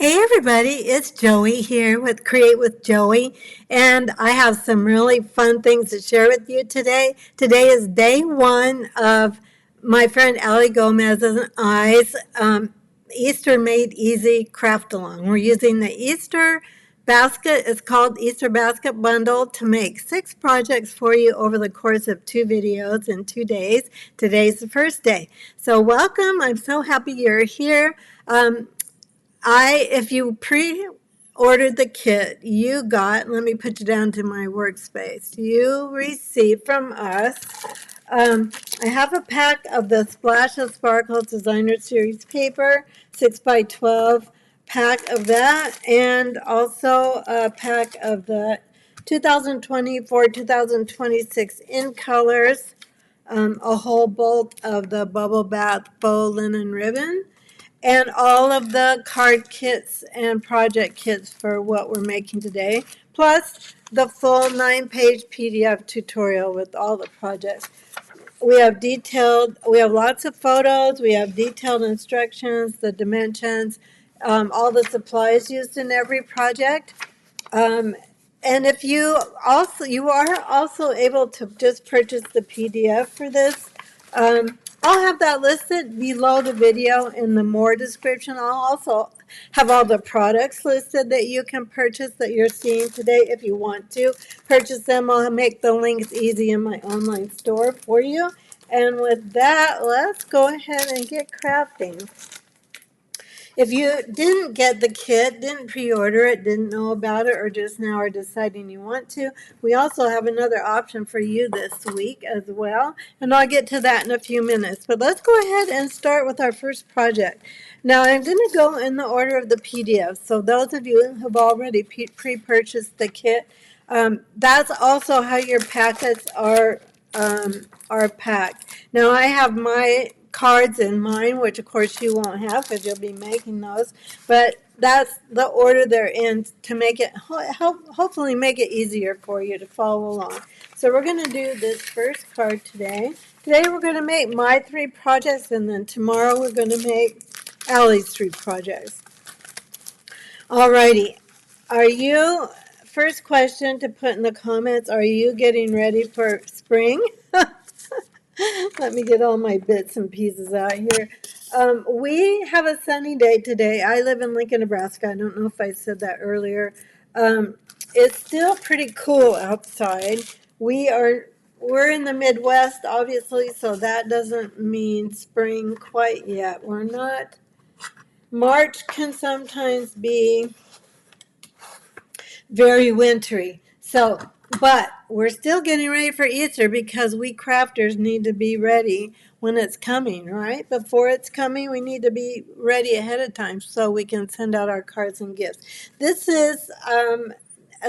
Hey everybody, it's Joey here with Create with Joey, and I have some really fun things to share with you today. Today is day one of my friend Allie Gomez and I's Easter Made Easy craft along. We're using the Easter basket. It's called Easter Basket Bundle to make 6 projects for you over the course of 2 videos in 2 days. Today's the first day. So welcome. I'm so happy you're here. If you pre-ordered the kit, you got, let me put you down to my workspace. You received from us, I have a pack of the Splash of Sparkles Designer Series paper, 6 by 12 pack of that, and also a pack of the 2024-2026 in colors, a whole bolt of the Bubble Bath faux linen ribbon, and all of the card kits and project kits for what we're making today, plus the full 9-page PDF tutorial with all the projects. We have lots of photos, we have detailed instructions, the dimensions, all the supplies used in every project. And if you are also able to just purchase the PDF for this. I'll have that listed below the video in the more description. I'll also have all the products listed that you can purchase that you're seeing today if you want to purchase them. I'll make the links easy in my online store for you. And with that, let's go ahead and get crafting. If you didn't get the kit, didn't pre-order it, didn't know about it, or just now are deciding you want to, we also have another option for you this week as well. And I'll get to that in a few minutes. But let's go ahead and start with our first project. Now, I'm going to go in the order of the PDF. So those of you who have already pre-purchased the kit, that's also how your packets are packed. Now, I have my cards in mine, which of course you won't have because you'll be making those, but that's the order they're in to make it hopefully make it easier for you to follow along. So we're going to do this first card today. Today we're going to make my 3 projects, and then tomorrow we're going to make Allie's 3 projects. Alrighty, first question to put in the comments, are you getting ready for spring? Let me get all my bits and pieces out here. We have a sunny day today. I live in Lincoln, Nebraska. I don't know if I said that earlier. It's still pretty cool outside. We're in the Midwest, obviously, so that doesn't mean spring quite yet. We're not. March can sometimes be very wintry. But we're still getting ready for Easter because we crafters need to be ready when it's coming, right? Before it's coming, we need to be ready ahead of time so we can send out our cards and gifts. This is a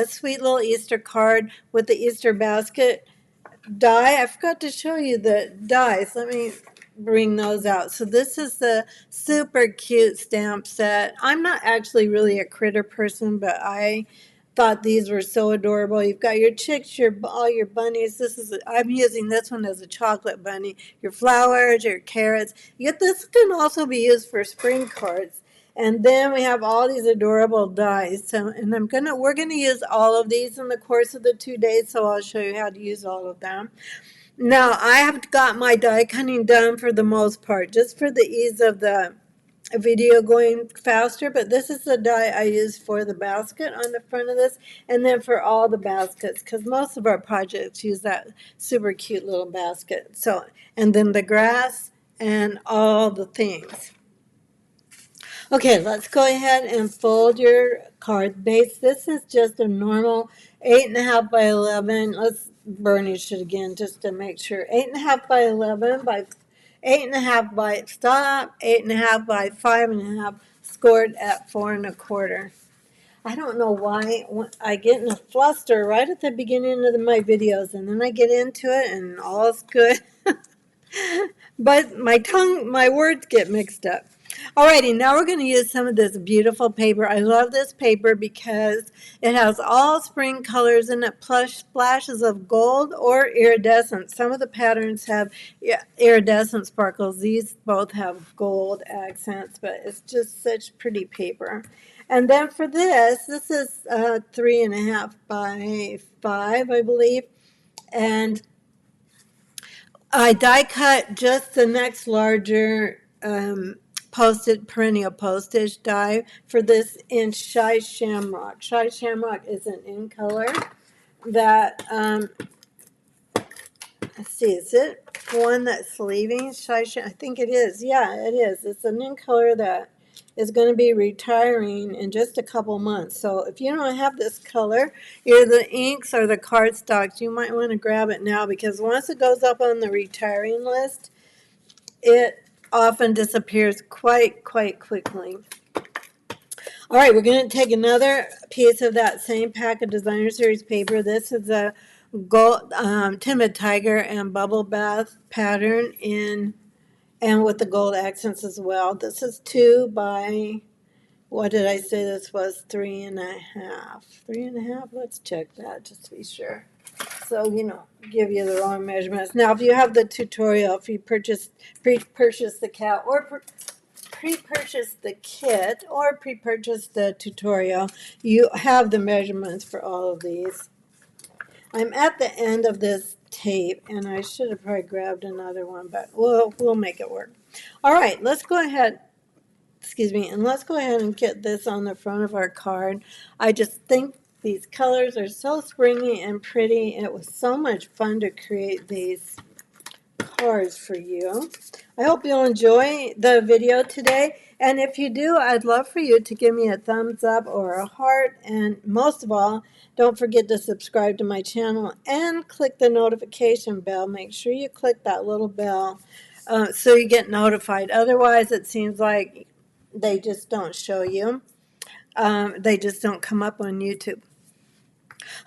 sweet little Easter card with the Easter basket die. I forgot to show you the dies. Let me bring those out. So this is the super cute stamp set. I'm not actually really a critter person, but I thought these were so adorable. You've got your chicks, all your bunnies. I'm using this one as a chocolate bunny. Your flowers, your carrots. This can also be used for spring cards. And then we have all these adorable dies. We're gonna use all of these in the course of the 2 days. So I'll show you how to use all of them. Now I have got my die cutting done for the most part, just for the ease of the video going faster, but this is the die I use for the basket on the front of this, and then for all the baskets, because most of our projects use that super cute little basket. So, and then the grass and all the things. Okay, let's go ahead and fold your card base. This is just a normal 8.5 by 11. Let's burnish it again just to make sure. 8.5 by 11 by 8.5 by 8.5 by 5.5, scored at 4 1/4. I don't know why I get in a fluster right at the beginning of my videos, and then I get into it and all's good. But my words get mixed up. Alrighty, now we're going to use some of this beautiful paper. I love this paper because it has all spring colors in it, plus splashes of gold or iridescent. Some of the patterns have iridescent sparkles. These both have gold accents, but it's just such pretty paper. And then for this is 3.5 by 5, I believe. And I die cut just the next larger perennial postage die for this in Shy Shamrock. Shy Shamrock is an in color that, let's see, is it one that's leaving? I think it is. Yeah, it is. It's an in color that is going to be retiring in just a couple months. So if you don't have this color, either the inks or the cardstocks, you might want to grab it now, because once it goes up on the retiring list, it often disappears quite quickly. All right, we're going to take another piece of that same pack of Designer Series paper. This is a gold Timid Tiger and Bubble Bath pattern and with the gold accents as well. This is 2 by, what did I say this was? 3.5. 3.5? Let's check that just to be sure. So, give you the wrong measurements. Now, if you have the tutorial, if you pre-purchase the cat or pre-purchase the kit or pre-purchase the tutorial, you have the measurements for all of these. I'm at the end of this tape, and I should have probably grabbed another one, but we'll make it work. All right, let's go ahead. Excuse me, and let's go ahead and get this on the front of our card. I just think these colors are so springy and pretty. It was so much fun to create these cards for you. I hope you'll enjoy the video today, and if you do, I'd love for you to give me a thumbs up or a heart, and most of all, don't forget to subscribe to my channel and click the notification bell. Make sure you click that little bell so you get notified. Otherwise, it seems like they just don't show you. They just don't come up on YouTube.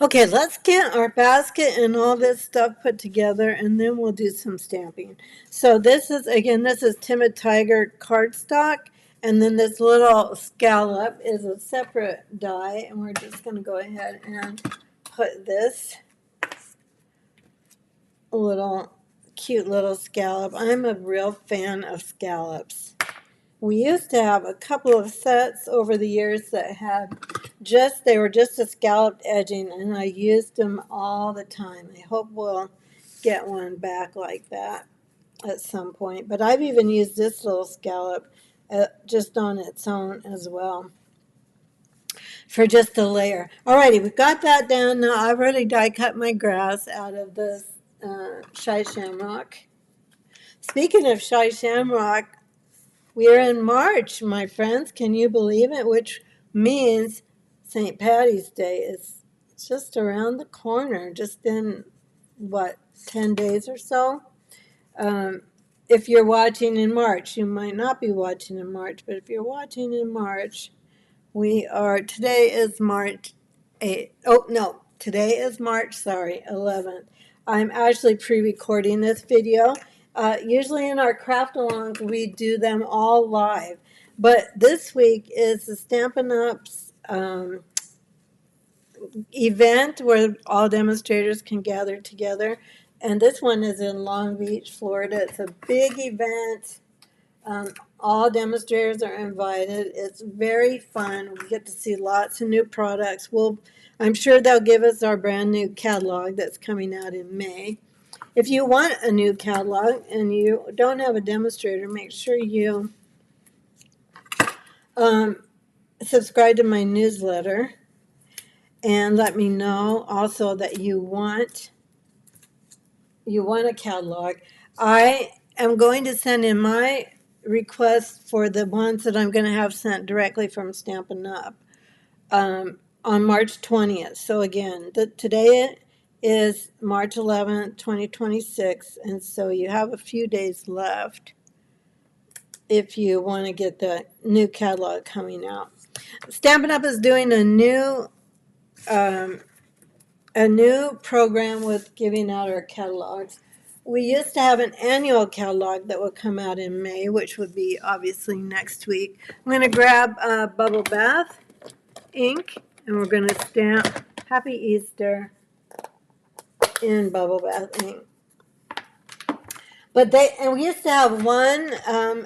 Okay, let's get our basket and all this stuff put together, and then we'll do some stamping. So this is Timid Tiger cardstock, and then this little scallop is a separate die, and we're just going to go ahead and put this cute little scallop. I'm a real fan of scallops. We used to have a couple of sets over the years that they were just a scalloped edging, and I used them all the time. I hope we'll get one back like that at some point. But I've even used this little scallop just on its own as well for just a layer. Alrighty, we've got that down now. I've already die cut my grass out of this Shy Shamrock. Speaking of Shy Shamrock, we're in March, my friends. Can you believe it? Which means St. Patty's Day is just around the corner, just in, 10 days or so? If you're watching in March, you might not be watching in March, but if you're watching in March, today is March 8th. Oh, no, today is March, 11th. I'm actually pre-recording this video. Usually in our craft-alongs, we do them all live. But this week is the Stampin' Up's event where all demonstrators can gather together. And this one is in Long Beach, Florida. It's a big event. All demonstrators are invited. It's very fun. We get to see lots of new products. I'm sure they'll give us our brand new catalog that's coming out in May. If you want a new catalog and you don't have a demonstrator, make sure you subscribe to my newsletter and let me know also that you want a catalog. I am going to send in my requests for the ones that I'm going to have sent directly from Stampin' Up on March 20th. So again, today is March 11th, 2026, and so you have a few days left if you want to get the new catalog coming out. Stampin' Up is doing a new program with giving out our catalogs. we used to have an annual catalog that would come out in May, which would be obviously next week. I'm going to grab Bubble Bath ink, and we're going to stamp Happy Easter in Bubble Bath ink. But we used to have one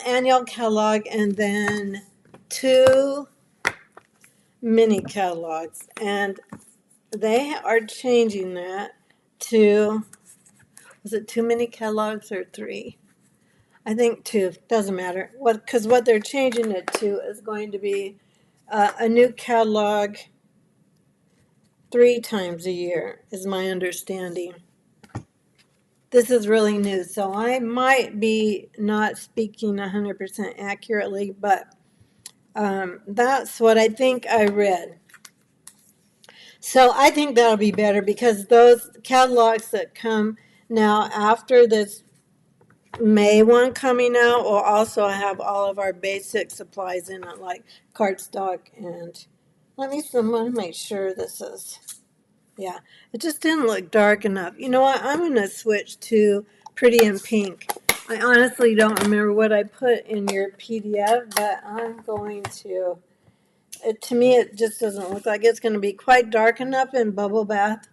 annual catalog and then 2 mini catalogs, and they are changing that to, was it 2 mini catalogs or 3? I think 2, doesn't matter. Because what they're changing it to is going to be a new catalog 3 times a year, is my understanding. This is really new, so I might be not speaking 100% accurately, but that's what I think I read. So I think that'll be better because those catalogs that come now after this May one coming out will also have all of our basic supplies in it, like cardstock and let me make sure this is, yeah, it just didn't look dark enough. You know what? I'm going to switch to Pretty in Pink. I honestly don't remember what I put in your PDF, but I'm going to, to me it just doesn't look like it's going to be quite dark enough in Bubble Bath,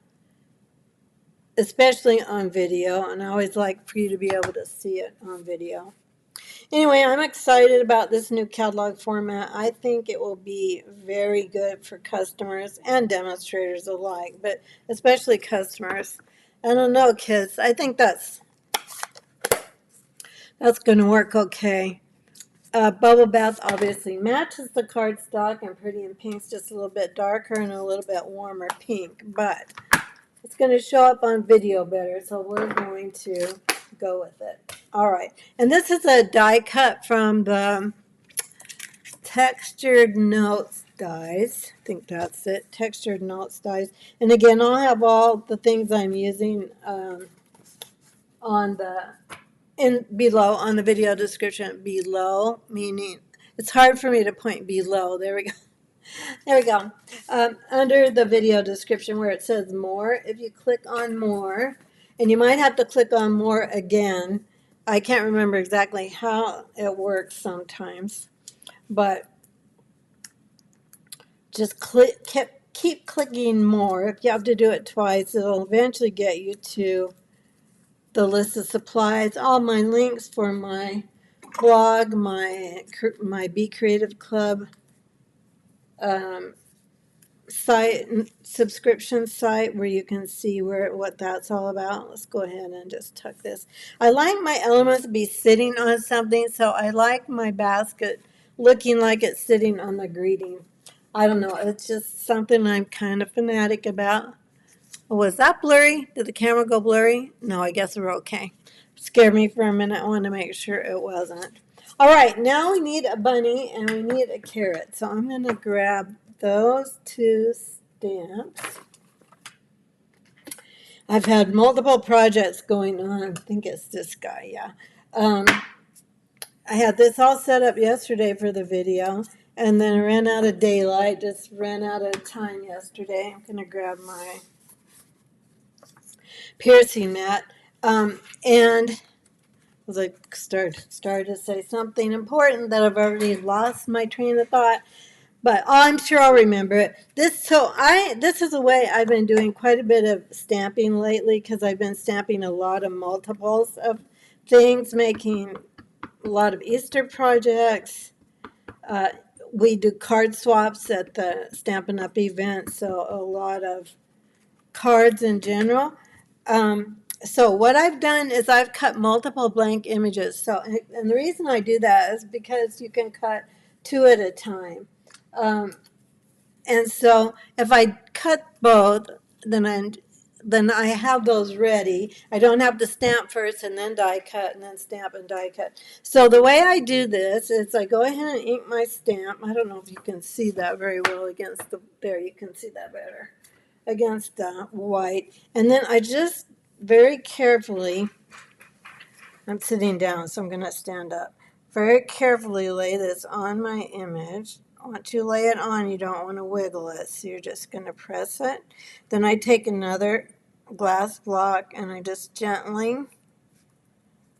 especially on video, and I always like for you to be able to see it on video. Anyway, I'm excited about this new catalog format. I think it will be very good for customers and demonstrators alike, but especially customers. I don't know, kids. I think that's going to work okay. Bubble Bath obviously matches the cardstock, and Pretty in Pink's just a little bit darker and a little bit warmer pink, but it's going to show up on video better, so we're going to go with it. All right, and this is a die cut from the Textured Notes dies. I think that's it, Textured Notes dies. And again, I'll have all the things I'm using on the below on the video description below, meaning it's hard for me to point below. There we go. There we go. Under the video description where it says more, if you click on more, and you might have to click on more again. I can't remember exactly how it works sometimes, but just keep clicking more. If you have to do it twice, it'll eventually get you to the list of supplies, all my links for my blog, my Be Creative Club site, subscription site, where you can see what that's all about. Let's go ahead and just tuck this. I like my elements to be sitting on something, so I like my basket looking like it's sitting on the greeting. I don't know, it's just something I'm kind of fanatic about. Oh, was that blurry? Did the camera go blurry? No, I guess we're okay. Scared me for a minute. I wanted to make sure it wasn't. All right, now we need a bunny and we need a carrot. So I'm going to grab those 2 stamps. I've had multiple projects going on. I think it's this guy, yeah. I had this all set up yesterday for the video, and then I ran out of daylight, just ran out of time yesterday. I'm going to grab my piercing mat, and was like started to say something important that I've already lost my train of thought, but I'm sure I'll remember it. This is a way I've been doing quite a bit of stamping lately, because I've been stamping a lot of multiples of things, making a lot of Easter projects. We do card swaps at the Stampin' Up event, so a lot of cards in general. So what I've done is I've cut multiple blank images. So, and the reason I do that is because you can cut 2 at a time. And so if I cut both, then I have those ready. I don't have to stamp first and then die cut and then stamp and die cut. So the way I do this is I go ahead and ink my stamp. I don't know if you can see that very well against there you can see that better, against white. And then I just very carefully, I'm sitting down, so I'm going to stand up, very carefully lay this on my image. Once you lay it on, you don't want to wiggle it, so you're just going to press it. Then I take another glass block and I just gently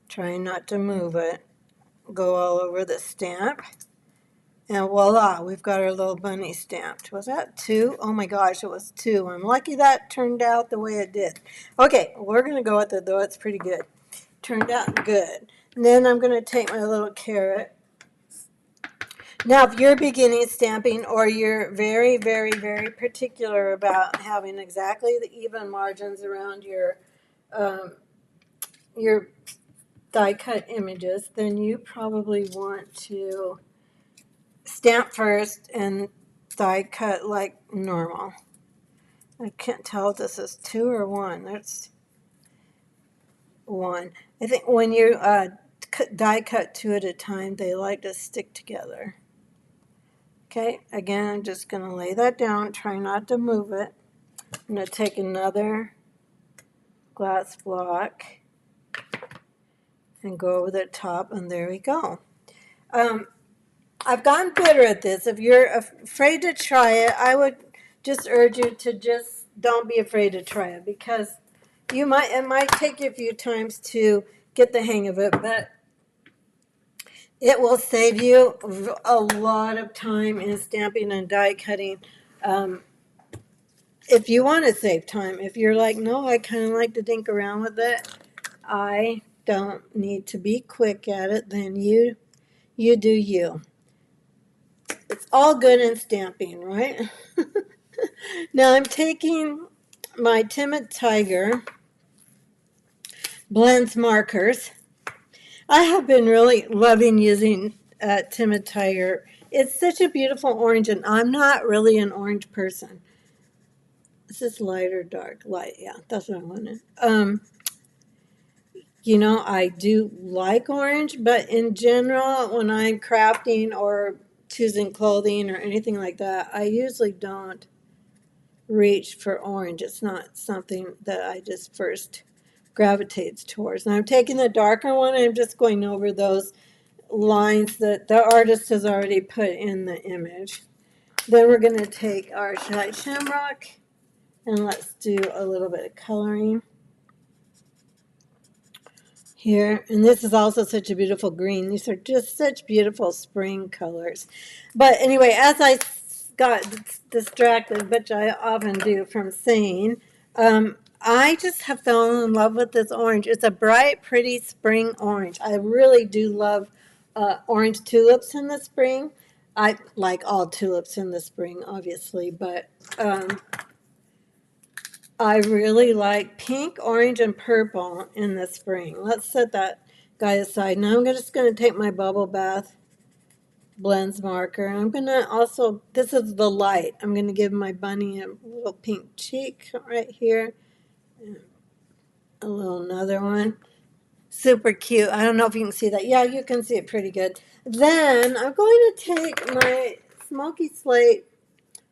Trying not to move it. Go all over the stamp. And voila, we've got our little bunny stamped. Was that 2? Oh my gosh, it was 2. I'm lucky that turned out the way it did. Okay, we're going to go with it, though. It's pretty good. Turned out good. And then I'm going to take my little carrot. Now, if you're beginning stamping or you're very, very, very particular about having exactly the even margins around your die cut images, then you probably want to stamp first and die cut like normal. I can't tell if this is 2 or 1. That's 1. I think when you die cut 2 at a time, they like to stick together. Okay, again, I'm just going to lay that down, try not to move it. I'm going to take another glass block and go over the top, and there we go. I've gotten better at this. If you're afraid to try it, I would just urge you to just don't be afraid to try it, because it might take you a few times to get the hang of it, but it will save you a lot of time in stamping and die cutting. If you want to save time, if you're like, no, I kind of like to dink around with it, I don't need to be quick at it, then you do you. It's all good in stamping, right? Now I'm taking my Timid Tiger Blends markers. I have been really loving using Timid Tiger. It's such a beautiful orange, and I'm not really an orange person. Is this light or dark? Light, yeah, that's what I wanted. You know, I do like orange, but in general, when I'm crafting or choosing clothing or anything like that, I usually don't reach for orange. It's not something that I just first gravitates towards. And I'm taking the darker one and I'm just going over those lines that the artist has already put in the image. Then we're going to take our light shamrock and let's do a little bit of coloring here. And this is also such a beautiful green. These are just such beautiful spring colors. But anyway, as I got distracted, which I often do from saying, I just have fallen in love with this orange. It's a bright, pretty spring orange. I really do love orange tulips in the spring. I like all tulips in the spring, obviously, but I really like pink, orange, and purple in the spring. Let's set that guy aside. Now I'm just going to take my Bubble Bath Blends marker. I'm going to also, this is the light. I'm going to give my bunny a little pink cheek right here. A little another one. Super cute. I don't know if you can see that. Yeah, you can see it pretty good. Then I'm going to take my Smoky Slate.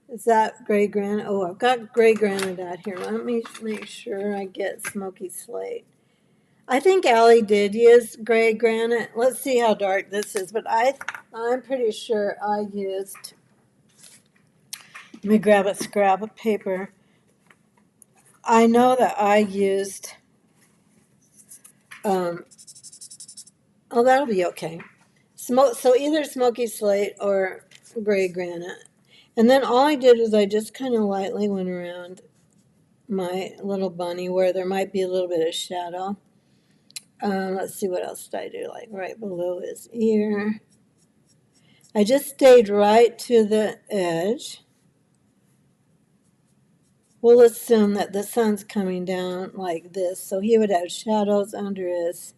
Is that gray granite? Oh, I've got gray granite out here. Let me make sure I get Smoky Slate. I think Allie did use gray granite. Let's see how dark this is, but I'm pretty sure I used, let me grab a scrap of paper. I know that I used, oh, that'll be okay. So either Smoky Slate or gray granite. And then all I did was I just kind of lightly went around my little bunny where there might be a little bit of shadow. Let's see, what else did I do? Like right below his ear. I just stayed right to the edge. We'll assume that the sun's coming down like this, so he would have shadows under his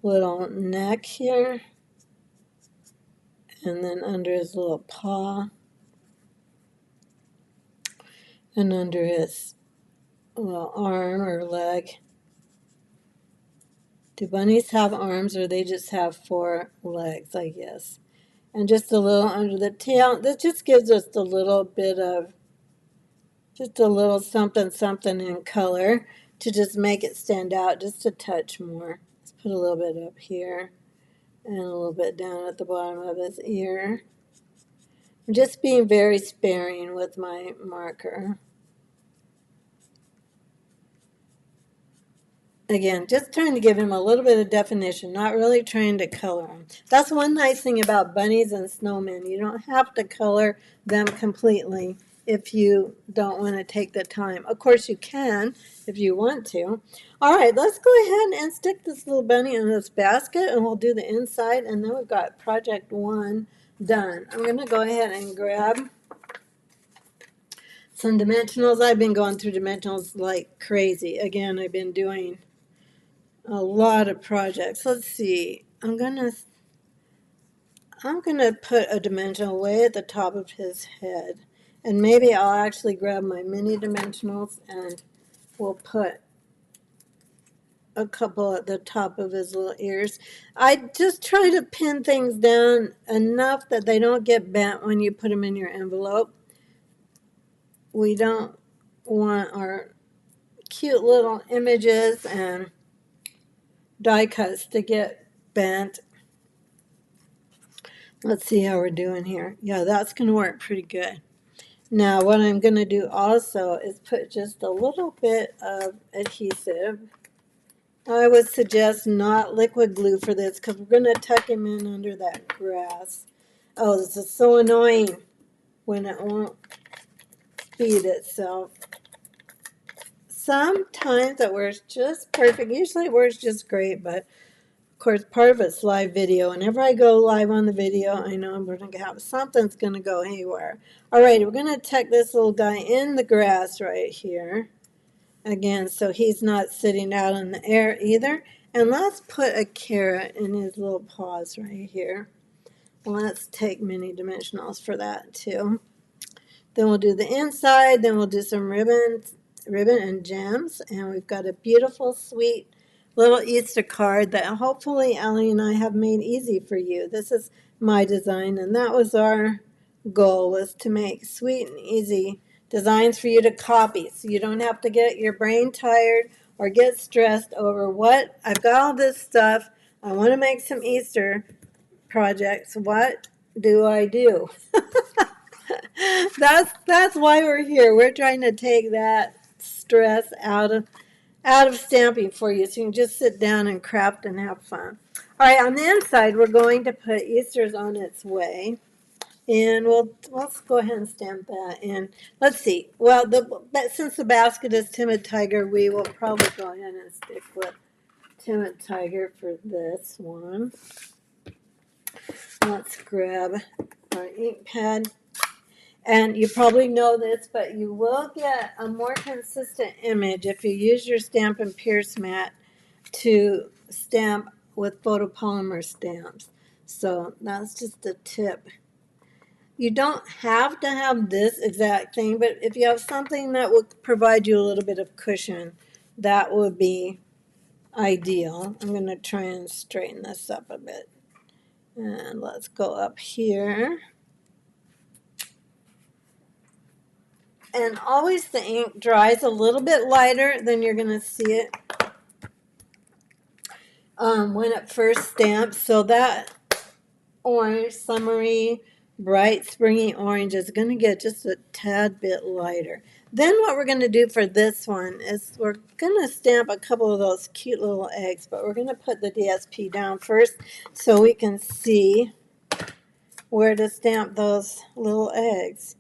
little neck here, and then under his little paw, and under his little arm or leg. Do bunnies have arms, or they just have 4 legs, I guess? And just a little under the tail. This just gives us a little bit of, just a little something something in color to just make it stand out just a touch more. Let's put a little bit up here and a little bit down at the bottom of his ear. I'm just being very sparing with my marker. Again, just trying to give him a little bit of definition, not really trying to color him. That's one nice thing about bunnies and snowmen. You don't have to color them completely if you don't want to take the time. Of course, you can if you want to. All right, let's go ahead and stick this little bunny in this basket, and we'll do the inside, and then we've got project 1 done. I'm going to go ahead and grab some dimensionals. I've been going through dimensionals like crazy. Again, I've been doing a lot of projects. Let's see. I'm gonna put a dimensional way at the top of his head, and maybe I'll actually grab my mini dimensionals and we'll put a couple at the top of his little ears. I just try to pin things down enough that they don't get bent when you put them in your envelope. We don't want our cute little images and die cuts to get bent. Let's see how we're doing here. Yeah, that's going to work pretty good. Now, what I'm going to do also is put just a little bit of adhesive. I would suggest not liquid glue for this because we're going to tuck him in under that grass. Oh, this is so annoying when it won't feed itself. Sometimes it works just perfect. Usually it works just great, but of course, part of it's live video. Whenever I go live on the video, I know I'm going to have something's going to go haywire. All right, we're going to tuck this little guy in the grass right here. Again, so he's not sitting out in the air either. And let's put a carrot in his little paws right here. Let's take mini dimensionals for that too. Then we'll do the inside. Then we'll do some ribbon and gems. And we've got a beautiful, sweet little Easter card that hopefully Allie and I have made easy for you. This is my design, and that was our goal, was to make sweet and easy designs for you to copy, so you don't have to get your brain tired or get stressed over what, I've got all this stuff, I want to make some Easter projects, what do I do? That's why we're here. We're trying to take that stress out of stamping for you, so you can just sit down and craft and have fun. All right, on the inside, we're going to put Easter's on its way, and let's go ahead and stamp that in. Let's see. Well, since the basket is Timid Tiger, we will probably go ahead and stick with Timid Tiger for this one. Let's grab our ink pad. And you probably know this, but you will get a more consistent image if you use your Stampin' Pierce mat to stamp with photopolymer stamps. So that's just a tip. You don't have to have this exact thing, but if you have something that will provide you a little bit of cushion, that would be ideal. I'm going to try and straighten this up a bit. And let's go up here. And always the ink dries a little bit lighter than you're going to see it when it first stamps. So that orange, summery, bright, springy orange is going to get just a tad bit lighter. Then what we're going to do for this one is we're going to stamp a couple of those cute little eggs, but we're going to put the DSP down first so we can see where to stamp those little eggs.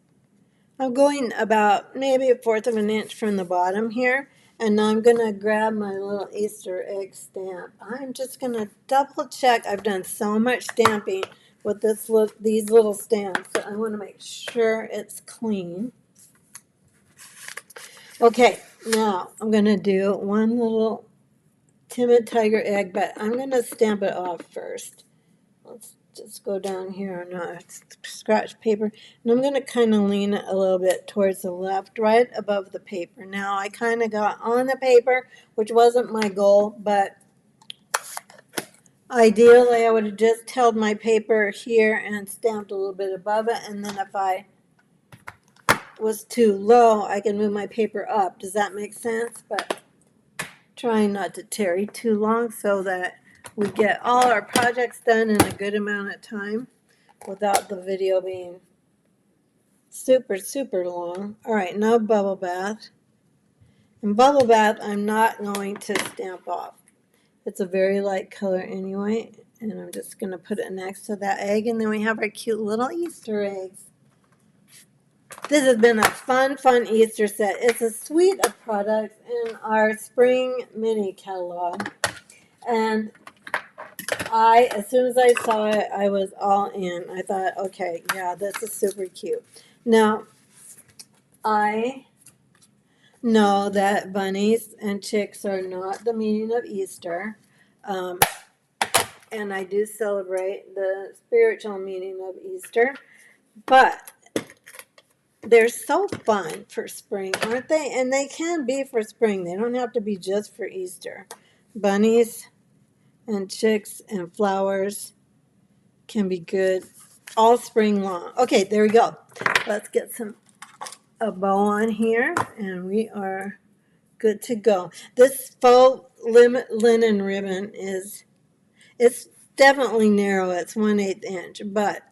I'm going about maybe 1/4 of an inch from the bottom here, and now I'm going to grab my little Easter egg stamp. I'm just going to double check. I've done so much stamping with these little stamps that I want to make sure it's clean. Okay, now I'm going to do one little Timid Tiger egg, but I'm going to stamp it off first. Let's just go down here on scratch paper, and I'm going to kind of lean it a little bit towards the left, right above the paper. Now I kind of got on the paper, which wasn't my goal, but ideally I would have just held my paper here and stamped a little bit above it, and then if I was too low, I can move my paper up. Does that make sense? But trying not to tarry too long so that we get all our projects done in a good amount of time without the video being super, super long. All right, now bubble bath. And Bubble Bath, I'm not going to stamp off. It's a very light color anyway, and I'm just going to put it next to that egg, and then we have our cute little Easter eggs. This has been a fun Easter set. It's a suite of products in our spring mini catalog, and as soon as I saw it, I was all in. I thought, okay, yeah, this is super cute. Now, I know that bunnies and chicks are not the meaning of Easter. And I do celebrate the spiritual meaning of Easter, but they're so fun for spring, aren't they? And they can be for spring. They don't have to be just for Easter. Bunnies and chicks and flowers can be good all spring long. Okay, there we go. Let's get a bow on here, and we are good to go. This faux linen ribbon it's definitely narrow. It's 1/8 inch, but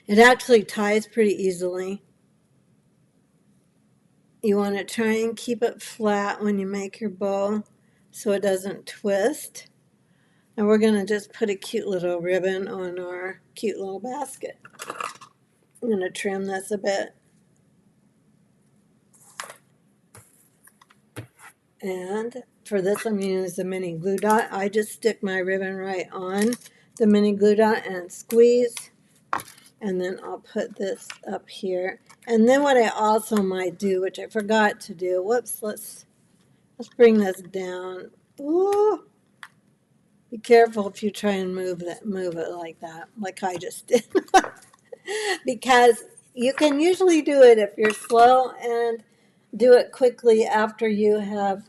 it actually ties pretty easily. You want to try and keep it flat when you make your bow so it doesn't twist. And we're going to just put a cute little ribbon on our cute little basket. I'm going to trim this a bit. And for this, I'm going to use the mini glue dot. I just stick my ribbon right on the mini glue dot and squeeze. And then I'll put this up here. And then what I also might do, which I forgot to do, whoops, let's bring this down. Ooh, be careful if you try and move it like that, like I just did. Because you can usually do it if you're slow and do it quickly after you have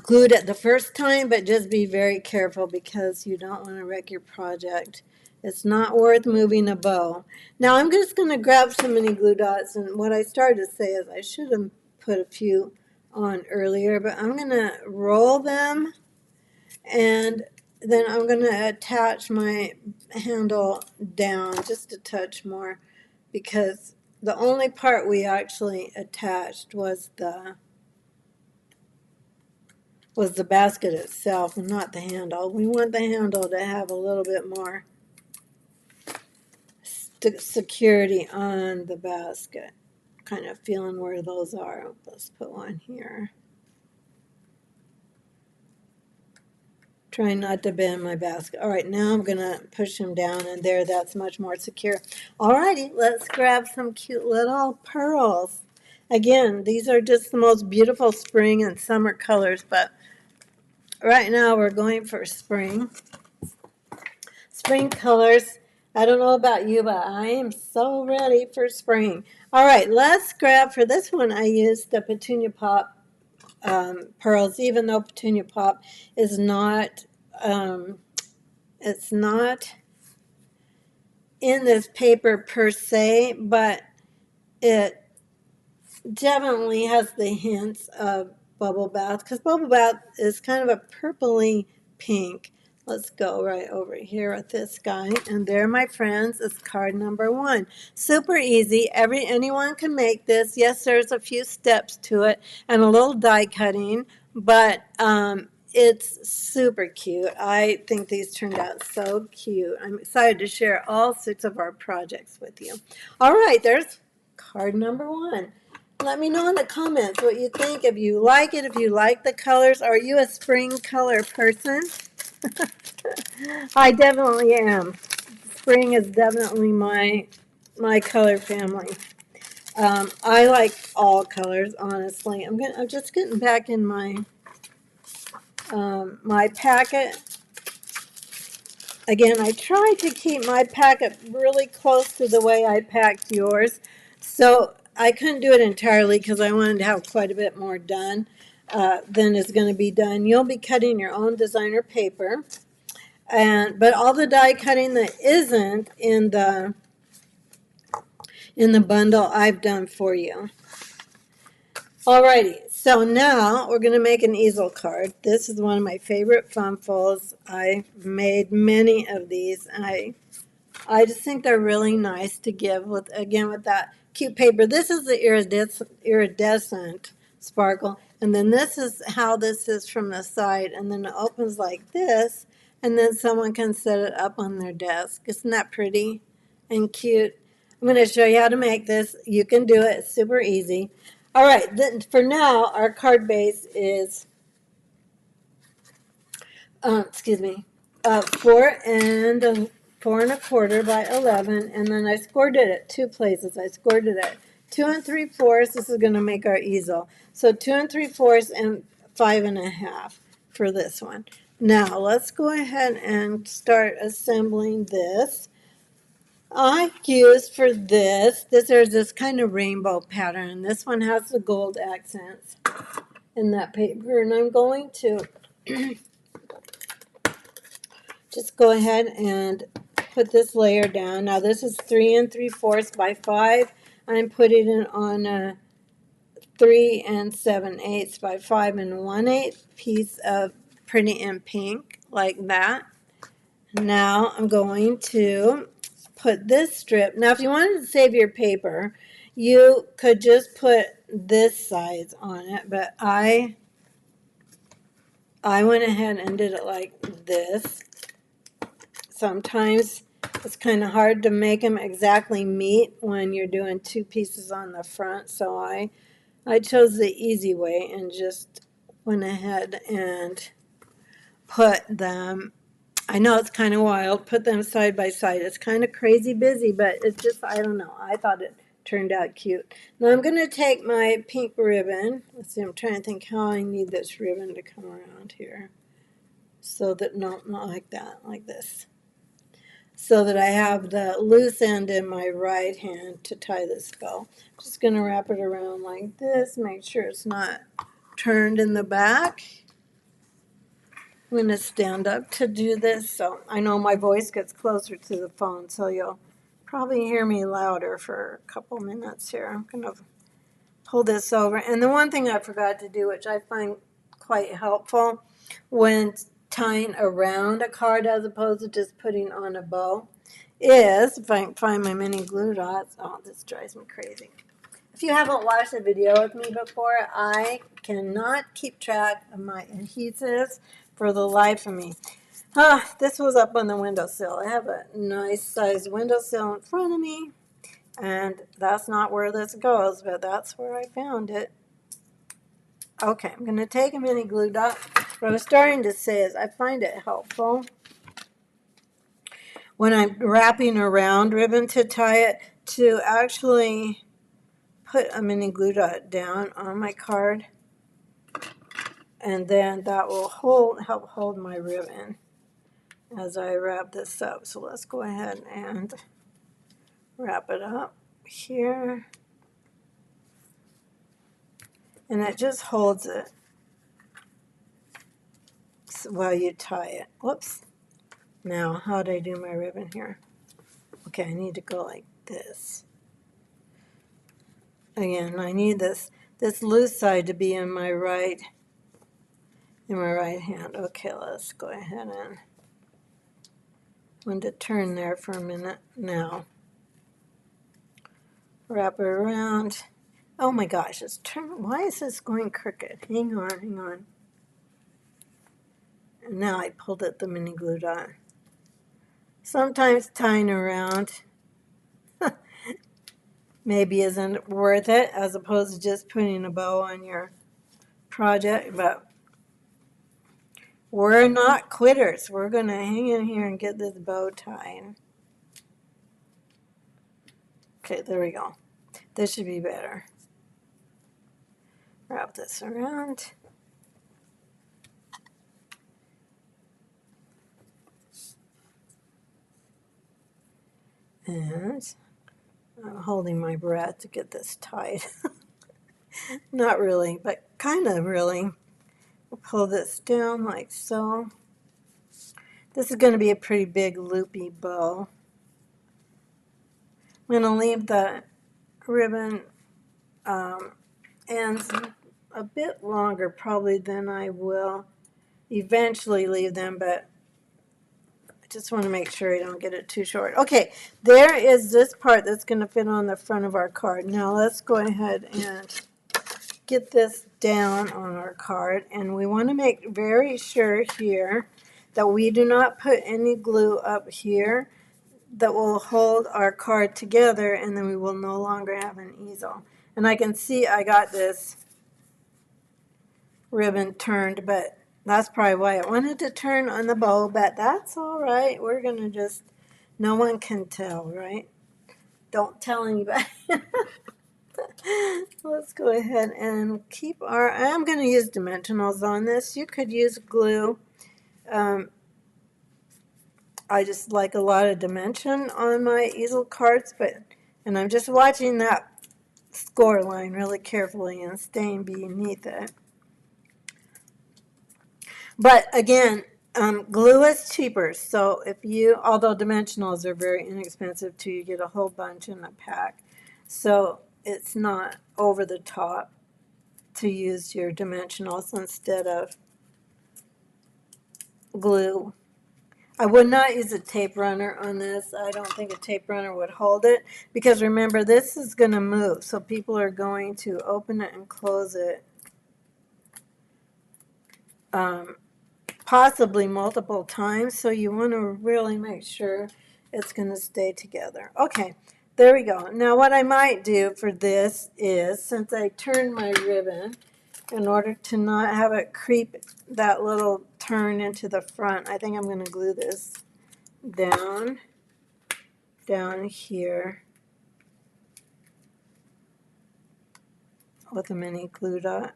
glued it the first time, but just be very careful because you don't want to wreck your project. It's not worth moving a bow. Now I'm just going to grab some mini glue dots, and what I started to say is I should have put a few on earlier, but I'm going to roll them, and then I'm going to attach my handle down just a touch more, because the only part we actually attached was the basket itself and not the handle. We want the handle to have a little bit more security on the basket. Kind of feeling where those are. Let's put one here. Trying not to bend my basket. All right, now I'm going to push them down, and there, that's much more secure. All righty, let's grab some cute little pearls. Again, these are just the most beautiful spring and summer colors, but right now we're going for spring. Spring colors. I don't know about you, but I am so ready for spring. All right, let's grab, for this one I used the Petunia Pop pearls, even though Petunia Pop is not, it's not in this paper per se, but it definitely has the hints of Bubble Bath, because Bubble Bath is kind of a purpley pink. Let's go right over here with this guy, and there, my friends, is card number 1. Super easy. Anyone can make this. Yes, there's a few steps to it and a little die cutting, but it's super cute. I think these turned out so cute. I'm excited to share all 6 of our projects with you. All right, there's card number 1. Let me know in the comments what you think. If you like it, if you like the colors. Are you a spring color person? I definitely am. Spring is definitely my color family. I like all colors, honestly. I'm just getting back in my my packet. Again, I try to keep my packet really close to the way I packed yours. So I couldn't do it entirely because I wanted to have quite a bit more done than is going to be done. You'll be cutting your own designer paper. But all the die cutting that isn't in the bundle I've done for you. Alrighty, so now we're going to make an easel card. This is one of my favorite funfuls. I made many of these, and I just think they're really nice to give with, again, with that cute paper. This is the iridescent sparkle. And then this is how this is from the side. And then it opens like this. And then someone can set it up on their desk. Isn't that pretty and cute? I'm going to show you how to make this. You can do it. It's super easy. All right. Then for now, our card base is, excuse me, 4 4 1/4 by 11, and then I scored it at 2 places. I scored it at 2 3/4. This is going to make our easel. So 2 3/4 and 5 1/2 for this one. Now let's go ahead and start assembling this. I used for this, there's this kind of rainbow pattern. This one has the gold accents in that paper, and I'm going to just go ahead and put this layer down. Now this is 3 3/4 by 5. I'm putting it on a 3 7/8 by 5 1/8 piece of Pretty in Pink, like that. Now I'm going to put this strip. Now if you wanted to save your paper, you could just put this size on it, but I went ahead and did it like this. Sometimes it's kind of hard to make them exactly meet when you're doing 2 pieces on the front, so I chose the easy way and just went ahead and put them, I know it's kind of wild, put them side by side. It's kind of crazy busy, but it's just, I don't know, I thought it turned out cute. Now I'm going to take my pink ribbon. Let's see, I'm trying to think how I need this ribbon to come around here so that, no, not like that, like this, so that I have the loose end in my right hand to tie this bow. Just going to wrap it around like this, make sure it's not turned in the back. I'm going to stand up to do this, so I know my voice gets closer to the phone, so you'll probably hear me louder for a couple minutes here. I'm going to pull this over. And the one thing I forgot to do, which I find quite helpful when tying around a card as opposed to just putting on a bow, is, if I can find my mini glue dots, oh, this drives me crazy. If you haven't watched a video with me before, I cannot keep track of my adhesives for the life of me. This was up on the windowsill. I have a nice sized windowsill in front of me, and that's not where this goes, but that's where I found it. Okay, I'm going to take a mini glue dot. What I was starting to say is I find it helpful when I'm wrapping around ribbon to tie it to actually put a mini glue dot down on my card, and then that will help hold my ribbon as I wrap this up. So let's go ahead and wrap it up here, and it just holds it while you tie it. Whoops. Now, how do I do my ribbon here? Okay, I need to go like this. Again, I need this loose side to be in my right hand. Okay, let's go ahead and want to turn there for a minute. Now, wrap it around. Oh my gosh, it's turn. Why is this going crooked? Hang on. And now I pulled at the mini glue dot. Sometimes tying around maybe isn't worth it as opposed to just putting a bow on your project, but we're not quitters. We're going to hang in here and get this bow tied. Okay, there we go. This should be better. Wrap this around. And I'm holding my breath to get this tied. Not really, but kind of really. We'll pull this down like so. This is going to be a pretty big loopy bow. I'm going to leave the ribbon ends a bit longer probably than I will eventually leave them, but just want to make sure I don't get it too short. Okay, there is this part that's going to fit on the front of our card. Now let's go ahead and get this down on our card, and we want to make very sure here that we do not put any glue up here that will hold our card together, and then we will no longer have an easel. And I can see I got this ribbon turned, but that's probably why it wanted to turn on the bow, but that's all right. We're going to just, no one can tell, right? Don't tell anybody. Let's go ahead and keep our, I'm going to use dimensionals on this. You could use glue. I just like a lot of dimension on my easel cards, and I'm just watching that score line really carefully and staying beneath it. But again, glue is cheaper, so if you, although dimensionals are very inexpensive too, you get a whole bunch in a pack. So it's not over the top to use your dimensionals instead of glue. I would not use a tape runner on this. I don't think a tape runner would hold it, because remember, this is going to move, so people are going to open it and close it possibly multiple times, so you want to really make sure it's going to stay together. Okay, there we go. Now what I might do for this is, since I turned my ribbon, in order to not have it creep that little turn into the front, I think I'm going to glue this down here with a mini glue dot.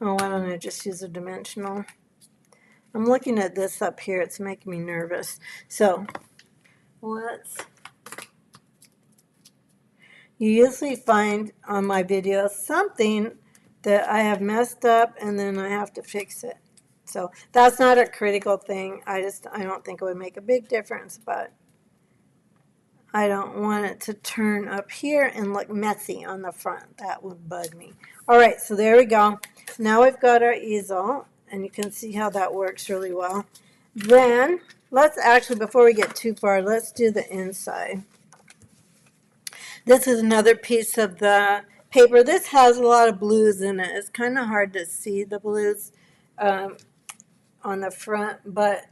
Oh, why don't I just use a dimensional? I'm looking at this up here. It's making me nervous. So you usually find on my videos something that I have messed up and then I have to fix it. So that's not a critical thing. I don't think it would make a big difference, but I don't want it to turn up here and look messy on the front. That would bug me. All right, so there we go. Now we've got our easel, and you can see how that works really well. Then let's actually, before we get too far, let's do the inside. This is another piece of the paper. This has a lot of blues in it. It's kind of hard to see the blues on the front, but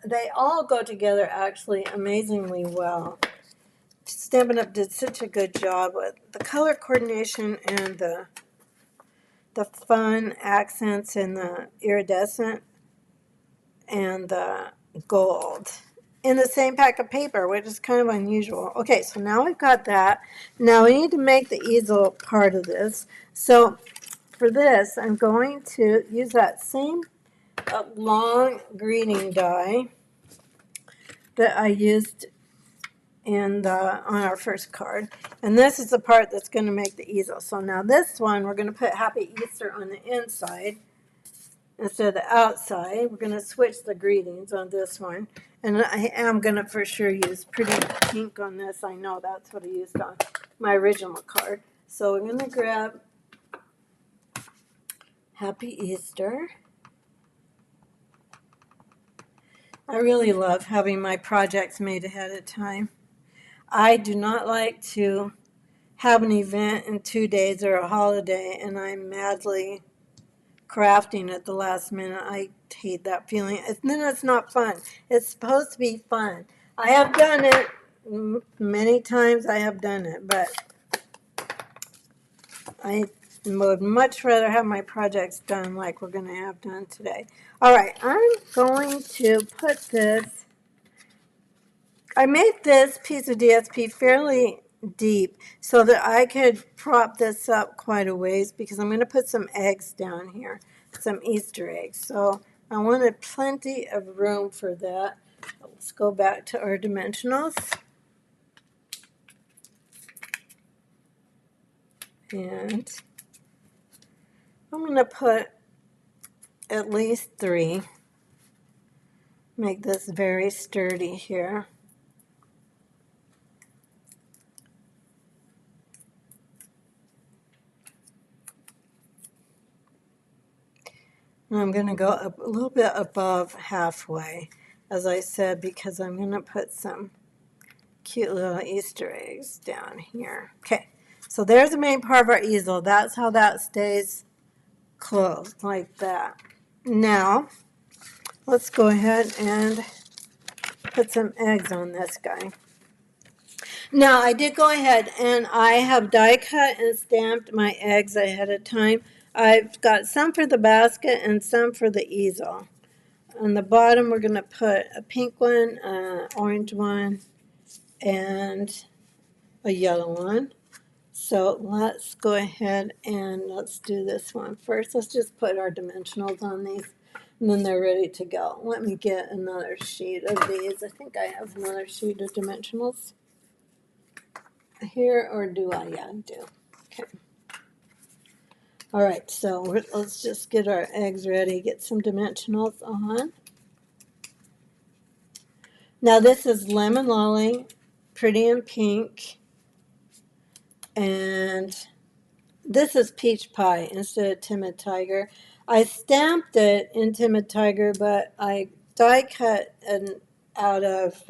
they all go together actually amazingly well. Stampin' Up! Did such a good job with the color coordination and the fun accents and the iridescent and the gold in the same pack of paper, which is kind of unusual. Okay, so now we've got that. Now we need to make the easel part of this. So for this, I'm going to use that same long greeting die that I used on our first card. And this is the part that's going to make the easel. So now this one, we're going to put Happy Easter on the inside instead of the outside. We're going to switch the greetings on this one. And I am going to for sure use Pretty Pink on this. I know that's what I used on my original card. So we're going to grab Happy Easter. I really love having my projects made ahead of time. I do not like to have an event in 2 days or a holiday and I'm madly crafting at the last minute. I hate that feeling. Then it's not fun. It's supposed to be fun. I have done it many times. I have done it, but I would much rather have my projects done like we're going to have done today. All right, I'm going to put this. I made this piece of DSP fairly deep so that I could prop this up quite a ways because I'm going to put some eggs down here, some Easter eggs. So I wanted plenty of room for that. Let's go back to our dimensionals. And I'm going to put at least 3. Make this very sturdy here. And I'm going to go up a little bit above halfway, as I said, because I'm going to put some cute little Easter eggs down here. Okay, so there's the main part of our easel. That's how that stays closed, like that. Now, let's go ahead and put some eggs on this guy. Now, I did go ahead and I have die cut and stamped my eggs ahead of time. I've got some for the basket and some for the easel. On the bottom, we're going to put a pink one, an orange one, and a yellow one. So let's go ahead and let's do this one first. Let's just put our dimensionals on these, and then they're ready to go. Let me get another sheet of these. I think I have another sheet of dimensionals here, or do I? Yeah, I do. Okay. All right, so let's just get our eggs ready, get some dimensionals on. Now this is Lemon Lolly, Pretty in Pink, and this is Peach Pie instead of Timid Tiger. I stamped it in Timid Tiger, but I die cut out of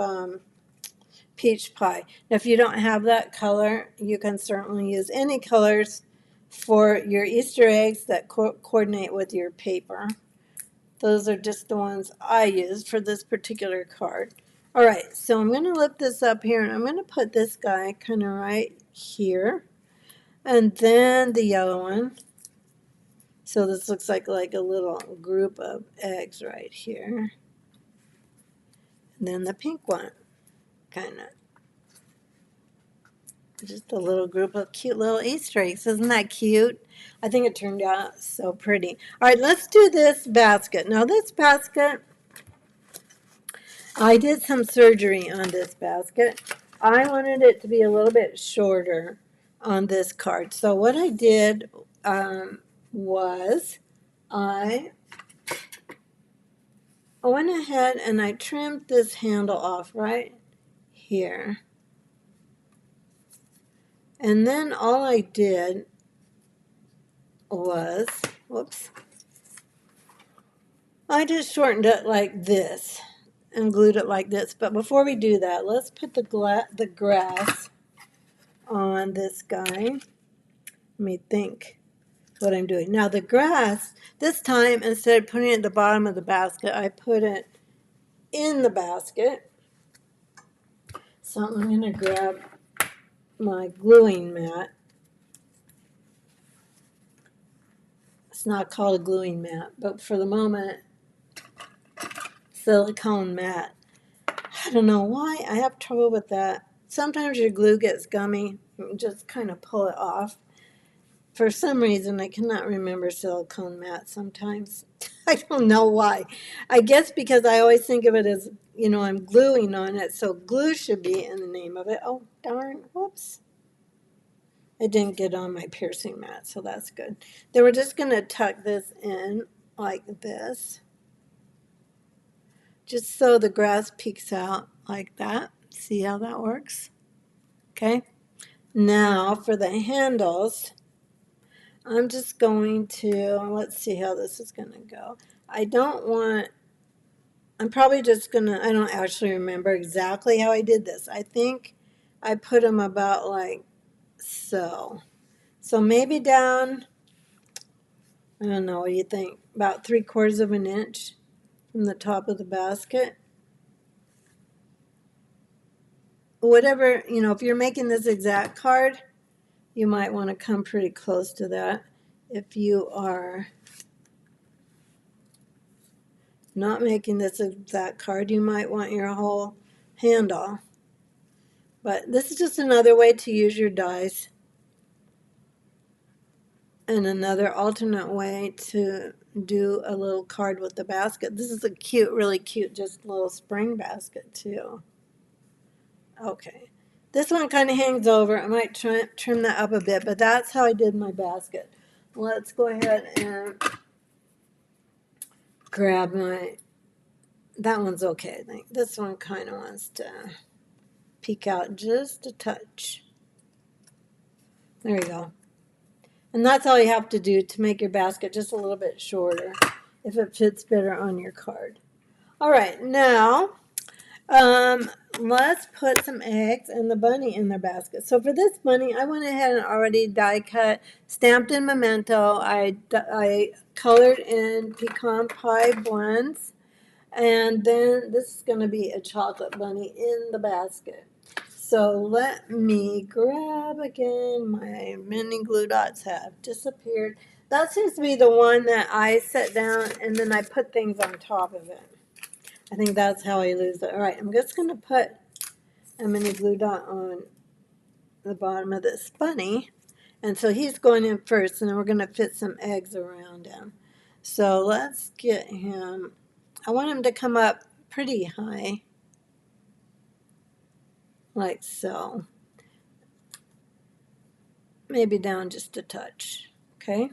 Peach Pie. Now, if you don't have that color, you can certainly use any colors for your Easter eggs that coordinate with your paper. Those are just the ones I used for this particular card. All right, so I'm going to lift this up here, and I'm going to put this guy kind of right here, and then the yellow one. So this looks like a little group of eggs right here. And then the pink one, kind of. Just a little group of cute little Easter eggs. Isn't that cute? I think it turned out so pretty. All right, let's do this basket. Now this basket, I did some surgery on this basket. I wanted it to be a little bit shorter on this card. So what I did was I went ahead and I trimmed this handle off right here. And then all I did was, whoops, I just shortened it like this and glued it like this. But before we do that, let's put the grass on this guy. Let me think what I'm doing. Now the grass, this time, instead of putting it at the bottom of the basket, I put it in the basket. So I'm going to grab my gluing mat. It's not called a gluing mat, but for the moment, silicone mat. I don't know why I have trouble with that. Sometimes your glue gets gummy. You just kind of pull it off. For some reason, I cannot remember silicone mat sometimes. I don't know why. I guess because I always think of it as, I'm gluing on it, so glue should be in the name of it. Oh, darn, whoops. It didn't get on my piercing mat, so that's good. Then we're just going to tuck this in like this, just so the grass peeks out like that. See how that works? Okay. Now for the handles, I'm just going to, let's see how this is going to go. I'm probably just going to, I don't actually remember exactly how I did this. I think I put them about like so. So maybe down, I don't know, what do you think? About 3/4 of an inch from the top of the basket. Whatever, if you're making this exact card, you might want to come pretty close to that. If you are not making this exact card, you might want your whole handle. But this is just another way to use your dies, and another alternate way to do a little card with the basket. This is a cute, really cute, just little spring basket too. Okay. This one kind of hangs over. I might trim that up a bit, but that's how I did my basket. Let's go ahead and grab that one's okay, I think. This one kind of wants to peek out just a touch. There you go. And that's all you have to do to make your basket just a little bit shorter. if it fits better on your card. All right, now let's put some eggs and the bunny in the basket. So for this bunny, I went ahead and already die cut, stamped in Memento. I colored in pecan pie blends. And then this is going to be a chocolate bunny in the basket. So let me grab again. My mini glue dots have disappeared. That seems to be the one that I set down and then I put things on top of it. I think that's how I lose it. All right, I'm just going to put a mini glue dot on the bottom of this bunny. And so he's going in first, and then we're going to fit some eggs around him. So let's get him. I want him to come up pretty high, like so. Maybe down just a touch, okay?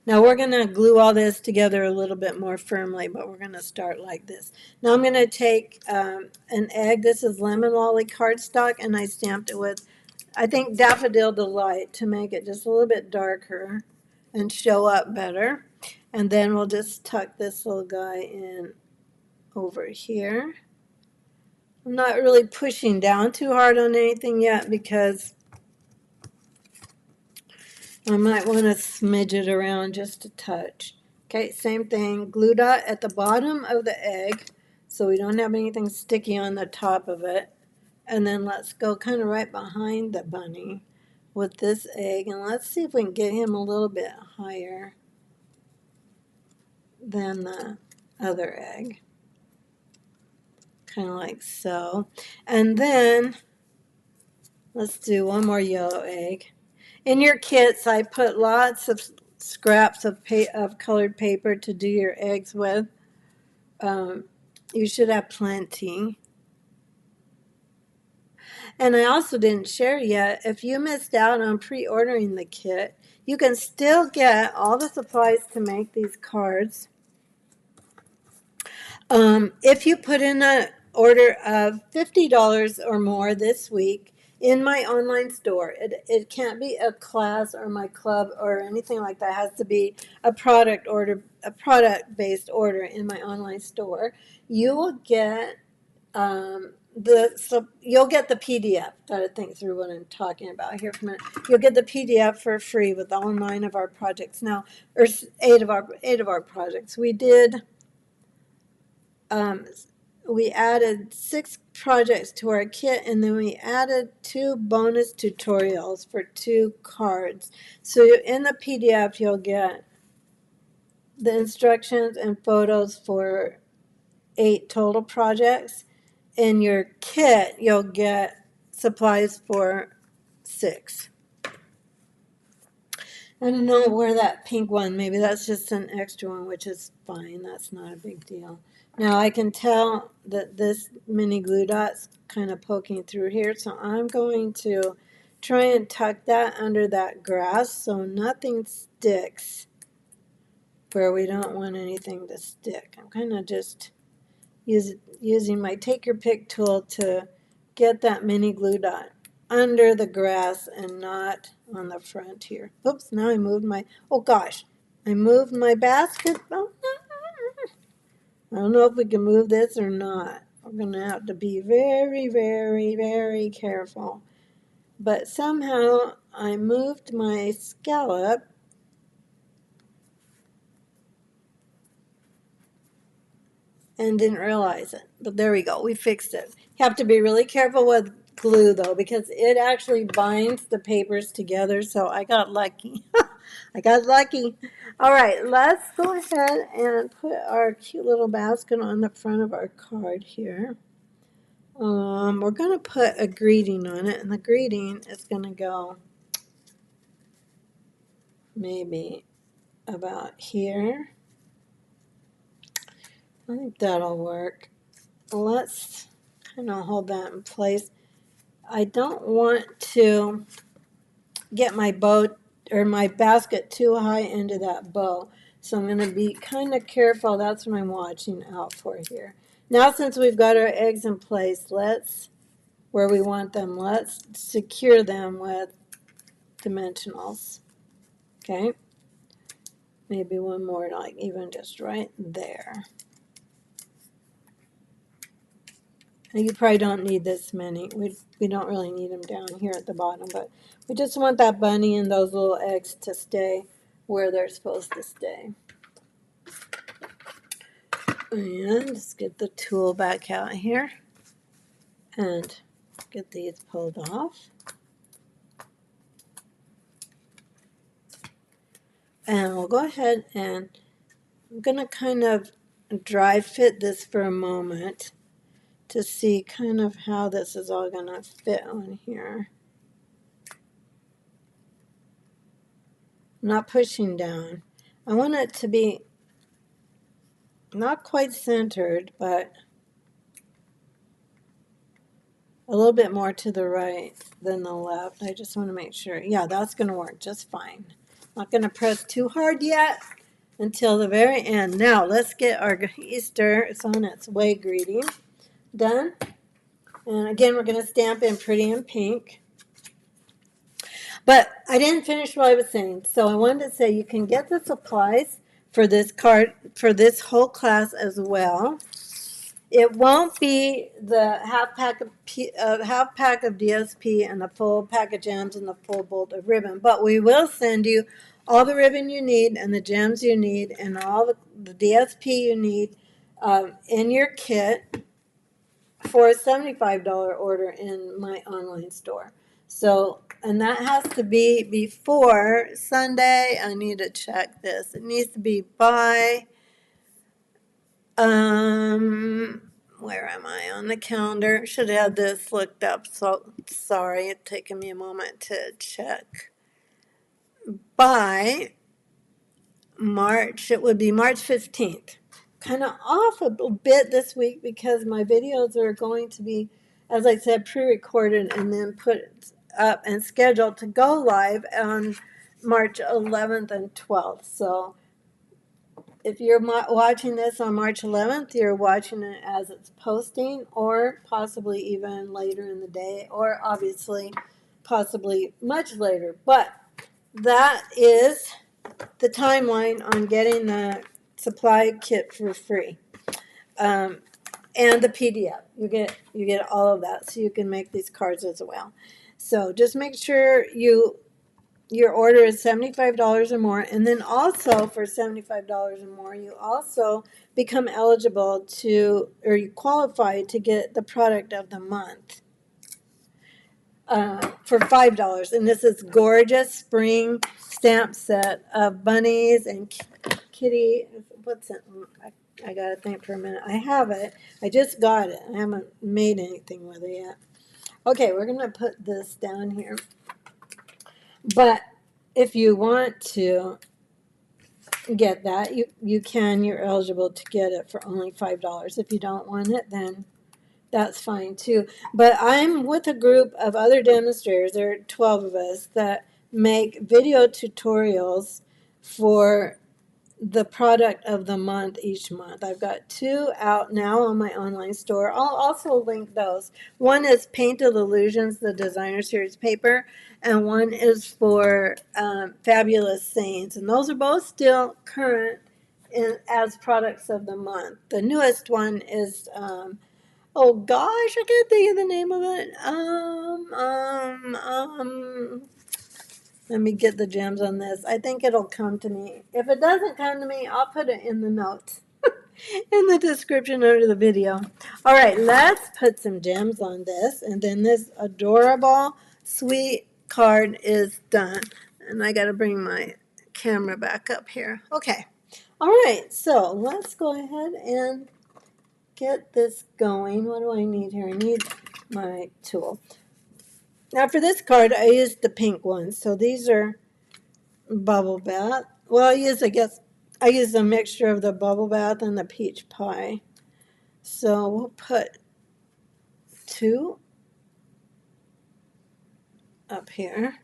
Now we're going to glue all this together a little bit more firmly, but we're going to start like this. Now I'm going to take an egg. This is Lemon Lolly cardstock, and I stamped it with, I think, Daffodil Delight to make it just a little bit darker and show up better. And then we'll just tuck this little guy in over here. I'm not really pushing down too hard on anything yet because I might want to smidge it around just a touch. Okay, same thing. Glue dot at the bottom of the egg so we don't have anything sticky on the top of it. And then let's go kind of right behind the bunny with this egg. And let's see if we can get him a little bit higher than the other egg. Kind of like so. And then let's do one more yellow egg. In your kits, I put lots of scraps of colored paper to do your eggs with. You should have plenty. And I also didn't share yet, if you missed out on pre-ordering the kit, you can still get all the supplies to make these cards. If you put in an order of $50 or more this week, in my online store, it can't be a class or my club or anything like that. It has to be a product based order in my online store. You will get you'll get the PDF. Gotta think through what I'm talking about here for a minute. You'll get the PDF for free with all 9 of our projects now, or 8 of our projects. We added 6 projects to our kit, and then we added 2 bonus tutorials for 2 cards. So in the PDF, you'll get the instructions and photos for 8 total projects. In your kit, you'll get supplies for 6. I don't know where that pink one, maybe that's just an extra one, which is fine. That's not a big deal. Now I can tell that this mini glue dot's kind of poking through here, so I'm going to try and tuck that under that grass so nothing sticks where we don't want anything to stick. I'm kind of just using my take your pick tool to get that mini glue dot under the grass and not on the front here. Oops, now I moved oh gosh, I moved my basket. Oh, I don't know if we can move this or not. We're going to have to be very, very, very careful. But somehow I moved my scallop and didn't realize it. But there we go. We fixed it. You have to be really careful with glue, though, because it actually binds the papers together. So I got lucky. I got lucky. All right, let's go ahead and put our cute little basket on the front of our card here. We're going to put a greeting on it, and the greeting is going to go maybe about here. I think that'll work. Let's kind of hold that in place. I don't want to get my bow or my basket too high into that bow, so I'm going to be kind of careful. That's what I'm watching out for here. Now, since we've got our eggs in place, where we want them, let's secure them with dimensionals. Okay, Maybe one more, like even just right there. And you probably don't need this many. We don't really need them down here at the bottom, but we just want that bunny and those little eggs to stay where they're supposed to stay. And just get the tool back out here and get these pulled off. And we'll go ahead and I'm going to kind of dry fit this for a moment to see kind of how this is all going to fit on here. I'm not pushing down. I want it to be not quite centered, but a little bit more to the right than the left. I just want to make sure. Yeah, that's going to work just fine. Not going to press too hard yet until the very end. Now, let's get our Easter, it's on its way greeting, done. And again, we're going to stamp in Pretty in Pink. But I didn't finish what I was saying. So I wanted to say you can get the supplies for this card, for this whole class as well. It won't be the half pack of DSP and the full pack of gems and the full bolt of ribbon, but we will send you all the ribbon you need and the gems you need and all the DSP you need in your kit for a $75 order in my online store. So, and that has to be before Sunday. I need to check this. It needs to be by where am I on the calendar? Should have had this looked up, so sorry, it's taken me a moment to check. By March, it would be March 15th. Kind of off a bit this week because my videos are going to be, as I said, pre-recorded and then put up and scheduled to go live on March 11th and 12th. So if you're watching this on March 11th, you're watching it as it's posting, or possibly even later in the day, or obviously possibly much later. But that is the timeline on getting the supply kit for free, and the PDF. You get all of that, so you can make these cards as well. So just make sure your order is $75 or more, and then also for $75 or more, you also become eligible to, or you qualify to get the product of the month for $5. And this is gorgeous spring stamp set of bunnies and kitty. What's it? I gotta think for a minute. I have it. I just got it. I haven't made anything with it yet. Okay, we're gonna put this down here. But if you want to get that, you can. You're eligible to get it for only $5. If you don't want it, then that's fine too. But I'm with a group of other demonstrators. There are 12 of us that make video tutorials for the product of the month each month. I've got 2 out now on my online store. I'll also link those. One is Painted Illusions, the designer series paper, and one is for Fabulous Sayings. And those are both still current as products of the month. The newest one is, oh gosh, I can't think of the name of it. Let me get the gems on this. I think it'll come to me. If it doesn't come to me, I'll put it in the notes, in the description under the video. All right, let's put some gems on this, and then this adorable, sweet card is done. And I got to bring my camera back up here. Okay. All right, so let's go ahead and get this going. What do I need here? I need my tool. Now for this card, I used the pink one. So these are bubble bath. Well, I use a mixture of the bubble bath and the peach pie. So we'll put 2 up here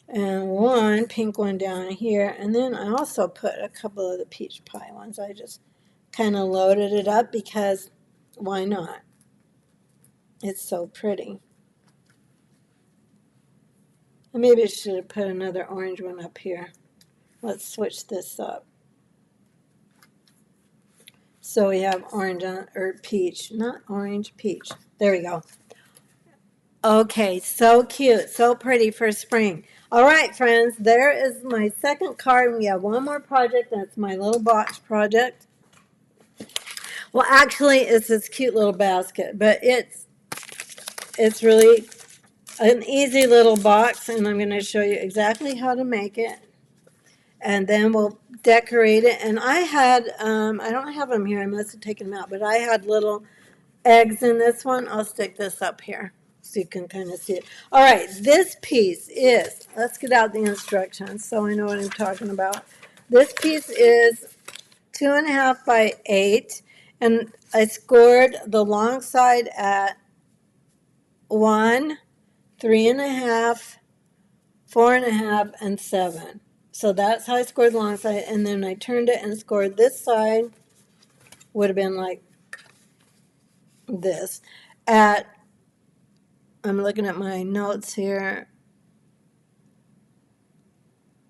and 1 pink one down here. And then I also put a couple of the peach pie ones. I just kind of loaded it up because why not? It's so pretty. And maybe I should have put another orange one up here. Let's switch this up. So we have orange on, or peach, not orange, peach. There we go. Okay, so cute, so pretty for spring. All right, friends, there is my second card. We have one more project. That's my little box project. Well, actually, it's this cute little basket, but it's really an easy little box, and I'm going to show you exactly how to make it. And then we'll decorate it. And I had, I don't have them here. I must have taken them out, but I had little eggs in this one. I'll stick this up here so you can kind of see it. All right, this piece is, let's get out the instructions so I know what I'm talking about. This piece is 2.5 by 8, and I scored the long side at 1, 3.5, 4.5, and 7. So that's how I scored the long side, and then I turned it and scored this side, would have been like this, at, I'm looking at my notes here,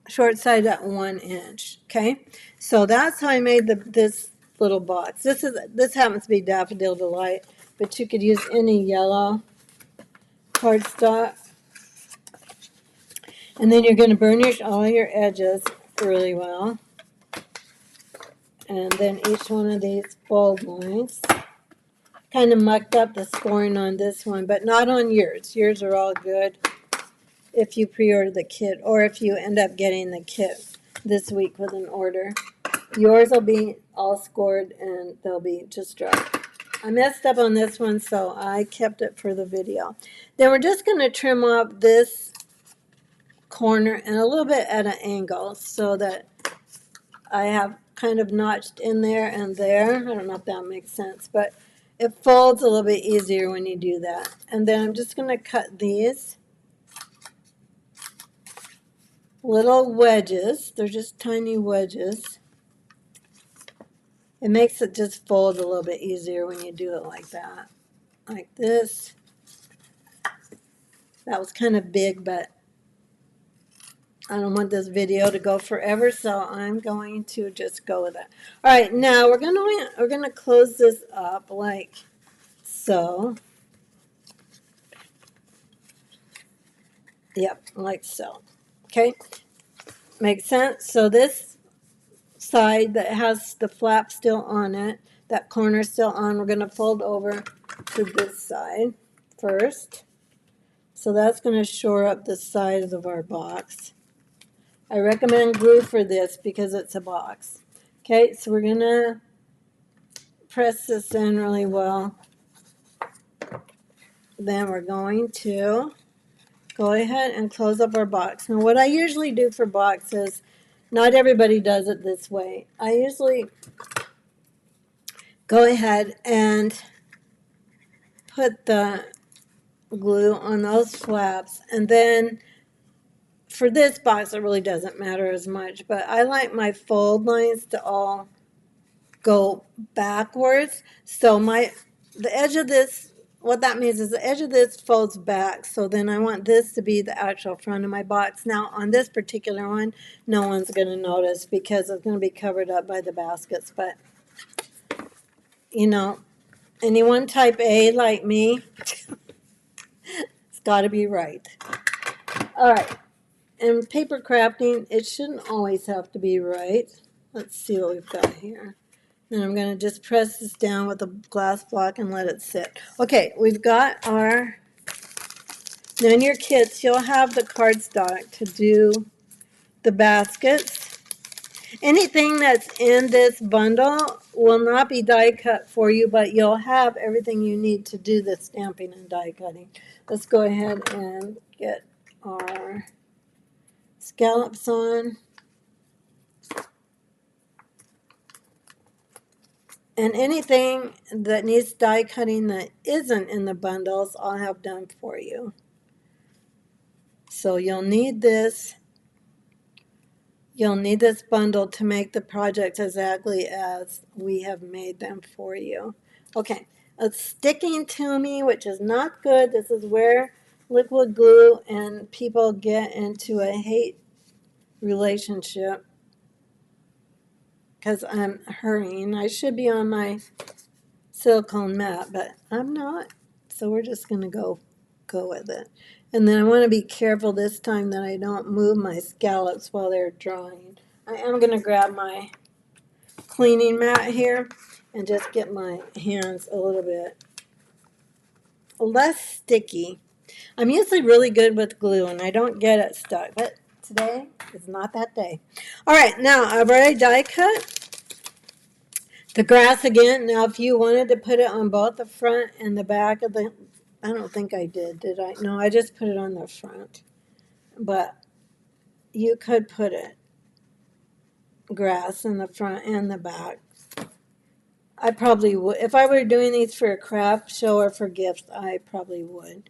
short side at 1 inch, okay? So that's how I made this little box. This happens to be Daffodil Delight, but you could use any yellow cardstock. And then you're going to burn all your edges really well. And then each one of these fold lines. Kind of mucked up the scoring on this one, but not on yours. Yours are all good if you pre-order the kit, or if you end up getting the kit this week with an order. Yours will be all scored and they'll be just right. I messed up on this one, so I kept it for the video. Then we're just going to trim off this corner and a little bit at an angle so that I have kind of notched in there and there. I don't know if that makes sense, but it folds a little bit easier when you do that. And then I'm just going to cut these little wedges. They're just tiny wedges. It makes it just fold a little bit easier when you do it like that. Like this. That was kind of big, but I don't want this video to go forever, so I'm going to just go with it. All right, now we're gonna close this up like so. Yep, like so. Okay, makes sense. So this side that has the flap still on it, that corner still on, we're gonna fold over to this side first. So that's gonna shore up the sides of our box. I recommend glue for this because it's a box. Okay, so we're going to press this in really well. Then we're going to go ahead and close up our box. Now what I usually do for boxes, not everybody does it this way. I usually go ahead and put the glue on those flaps, and then for this box it really doesn't matter as much, but I like my fold lines to all go backwards. So the edge of this, what that means is the edge of this folds back. So then I want this to be the actual front of my box. Now on this particular one, no one's going to notice because it's going to be covered up by the baskets. But, you know, anyone type A like me, it's got to be right. All right. And paper crafting, it shouldn't always have to be right. Let's see what we've got here. And I'm going to just press this down with a glass block and let it sit. Okay, we've got our, now in your kits, you'll have the cardstock to do the baskets. Anything that's in this bundle will not be die cut for you, but you'll have everything you need to do the stamping and die cutting. Let's go ahead and get our scallops on. And anything that needs die cutting that isn't in the bundles, I'll have done for you. So you'll need this. You'll need this bundle to make the projects exactly as we have made them for you. Okay, it's sticking to me, which is not good. This is where liquid glue and people get into a hate relationship. because I'm hurrying. I should be on my silicone mat, but I'm not. So we're just going to go with it. And then I want to be careful this time that I don't move my scallops while they're drying. I am going to grab my cleaning mat here and just get my hands a little bit less sticky. I'm usually really good with glue and I don't get it stuck, but today is not that day. All right, now I've already die cut the grass again. Now if you wanted to put it on both the front and the back of the, I don't think I did I? No, I just put it on the front. But you could put it grass in the front and the back. I probably would. If I were doing these for a craft show or for gifts, I probably would.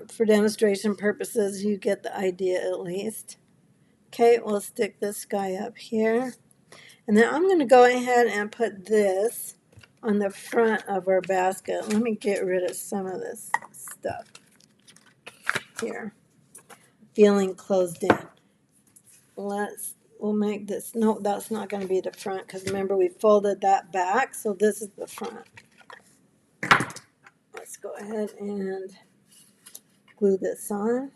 For demonstration purposes, you get the idea at least. Okay, we'll stick this guy up here. And then I'm going to go ahead and put this on the front of our basket. Let me get rid of some of this stuff here. Feeling closed in. We'll make this, no, that's not going to be the front because remember we folded that back, so this is the front. Let's go ahead and glue this on.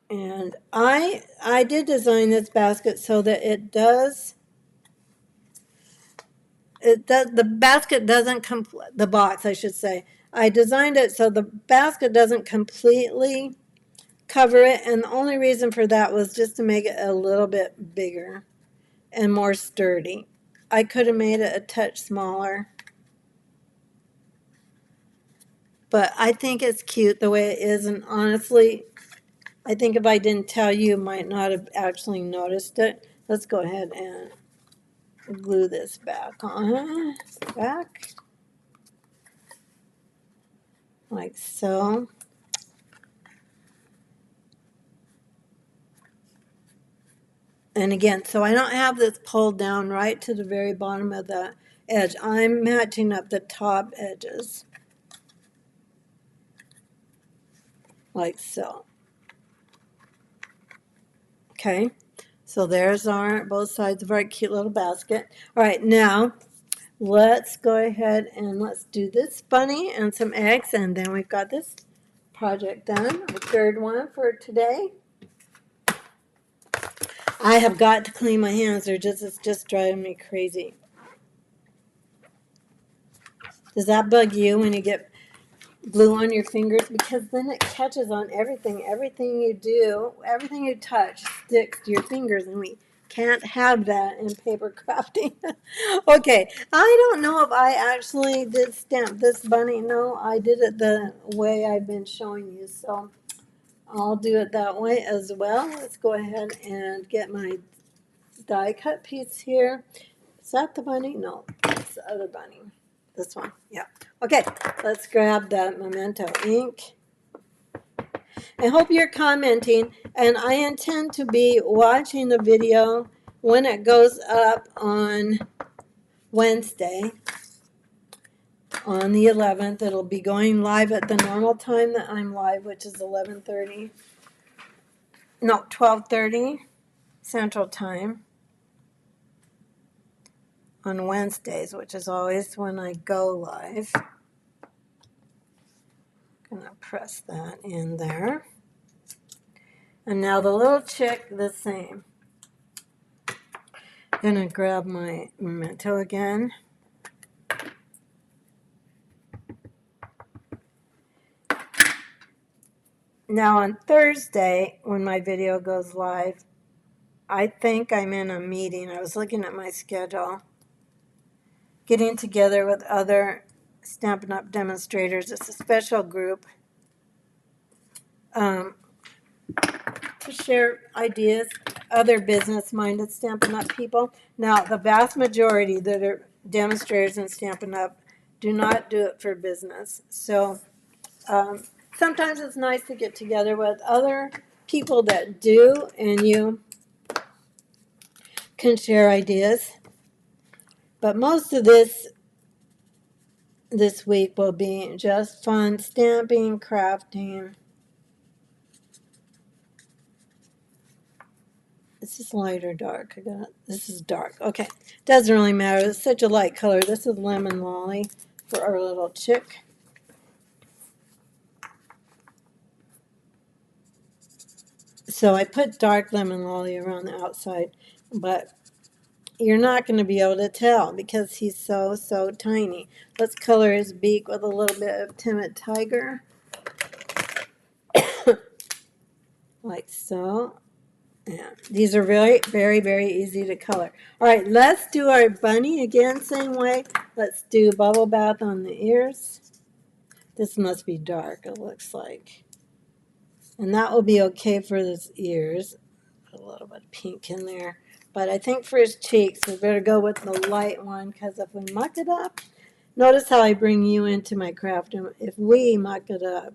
And I did design this basket so that the basket doesn't the box I should say. I designed it so the basket doesn't completely cover it, and the only reason for that was just to make it a little bit bigger and more sturdy. I could have made it a touch smaller, but I think it's cute the way it is, and honestly, I think if I didn't tell you, you might not have actually noticed it. Let's go ahead and glue this back on, like so. And again, so I don't have this pulled down right to the very bottom of the edge. I'm matching up the top edges, like so. Okay, so there's our both sides of our cute little basket. All right, now let's go ahead and let's do this bunny and some eggs, and then we've got this project done. The third one for today. I have got to clean my hands. It's just driving me crazy. Does that bug you when you get glue on your fingers? Because then it catches on everything. Everything you do, everything you touch sticks to your fingers, and we can't have that in paper crafting. Okay, I don't know if I actually did stamp this bunny. No, I did it the way I've been showing you, so I'll do it that way as well. Let's go ahead and get my die cut piece here. Is that the bunny? No, it's the other bunny. This one, yeah. Okay, let's grab that Memento ink. I hope you're commenting, and I intend to be watching the video when it goes up on Wednesday, on the 11th. It'll be going live at the normal time that I'm live, which is 11:30. No, 12:30 Central Time on Wednesdays, which is always when I go live. Gonna press that in there. And now the little chick, the same. Gonna grab my Memento again. Now on Thursday, when my video goes live, I think I'm in a meeting. I was looking at my schedule. Getting together with other Stampin' Up! Demonstrators. It's a special group to share ideas, other business-minded Stampin' Up! People. Now, the vast majority that are demonstrators in Stampin' Up! Do not do it for business. So sometimes it's nice to get together with other people that do, and you can share ideas. But most of this week will be just fun stamping, crafting. Is this light or dark? This is dark. Okay. Doesn't really matter. It's such a light color. This is Lemon Lolly for our little chick. So I put dark Lemon Lolly around the outside, but you're not going to be able to tell because he's so tiny. Let's color his beak with a little bit of Timid Tiger. Like so. Yeah, these are very easy to color. All right, let's do our bunny again, same way. Let's do bubble bath on the ears. This must be dark, it looks like. And that will be okay for his ears. Put a little bit of pink in there. But I think for his cheeks, we better go with the light one because if we muck it up, notice how I bring you into my craft. If we muck it up,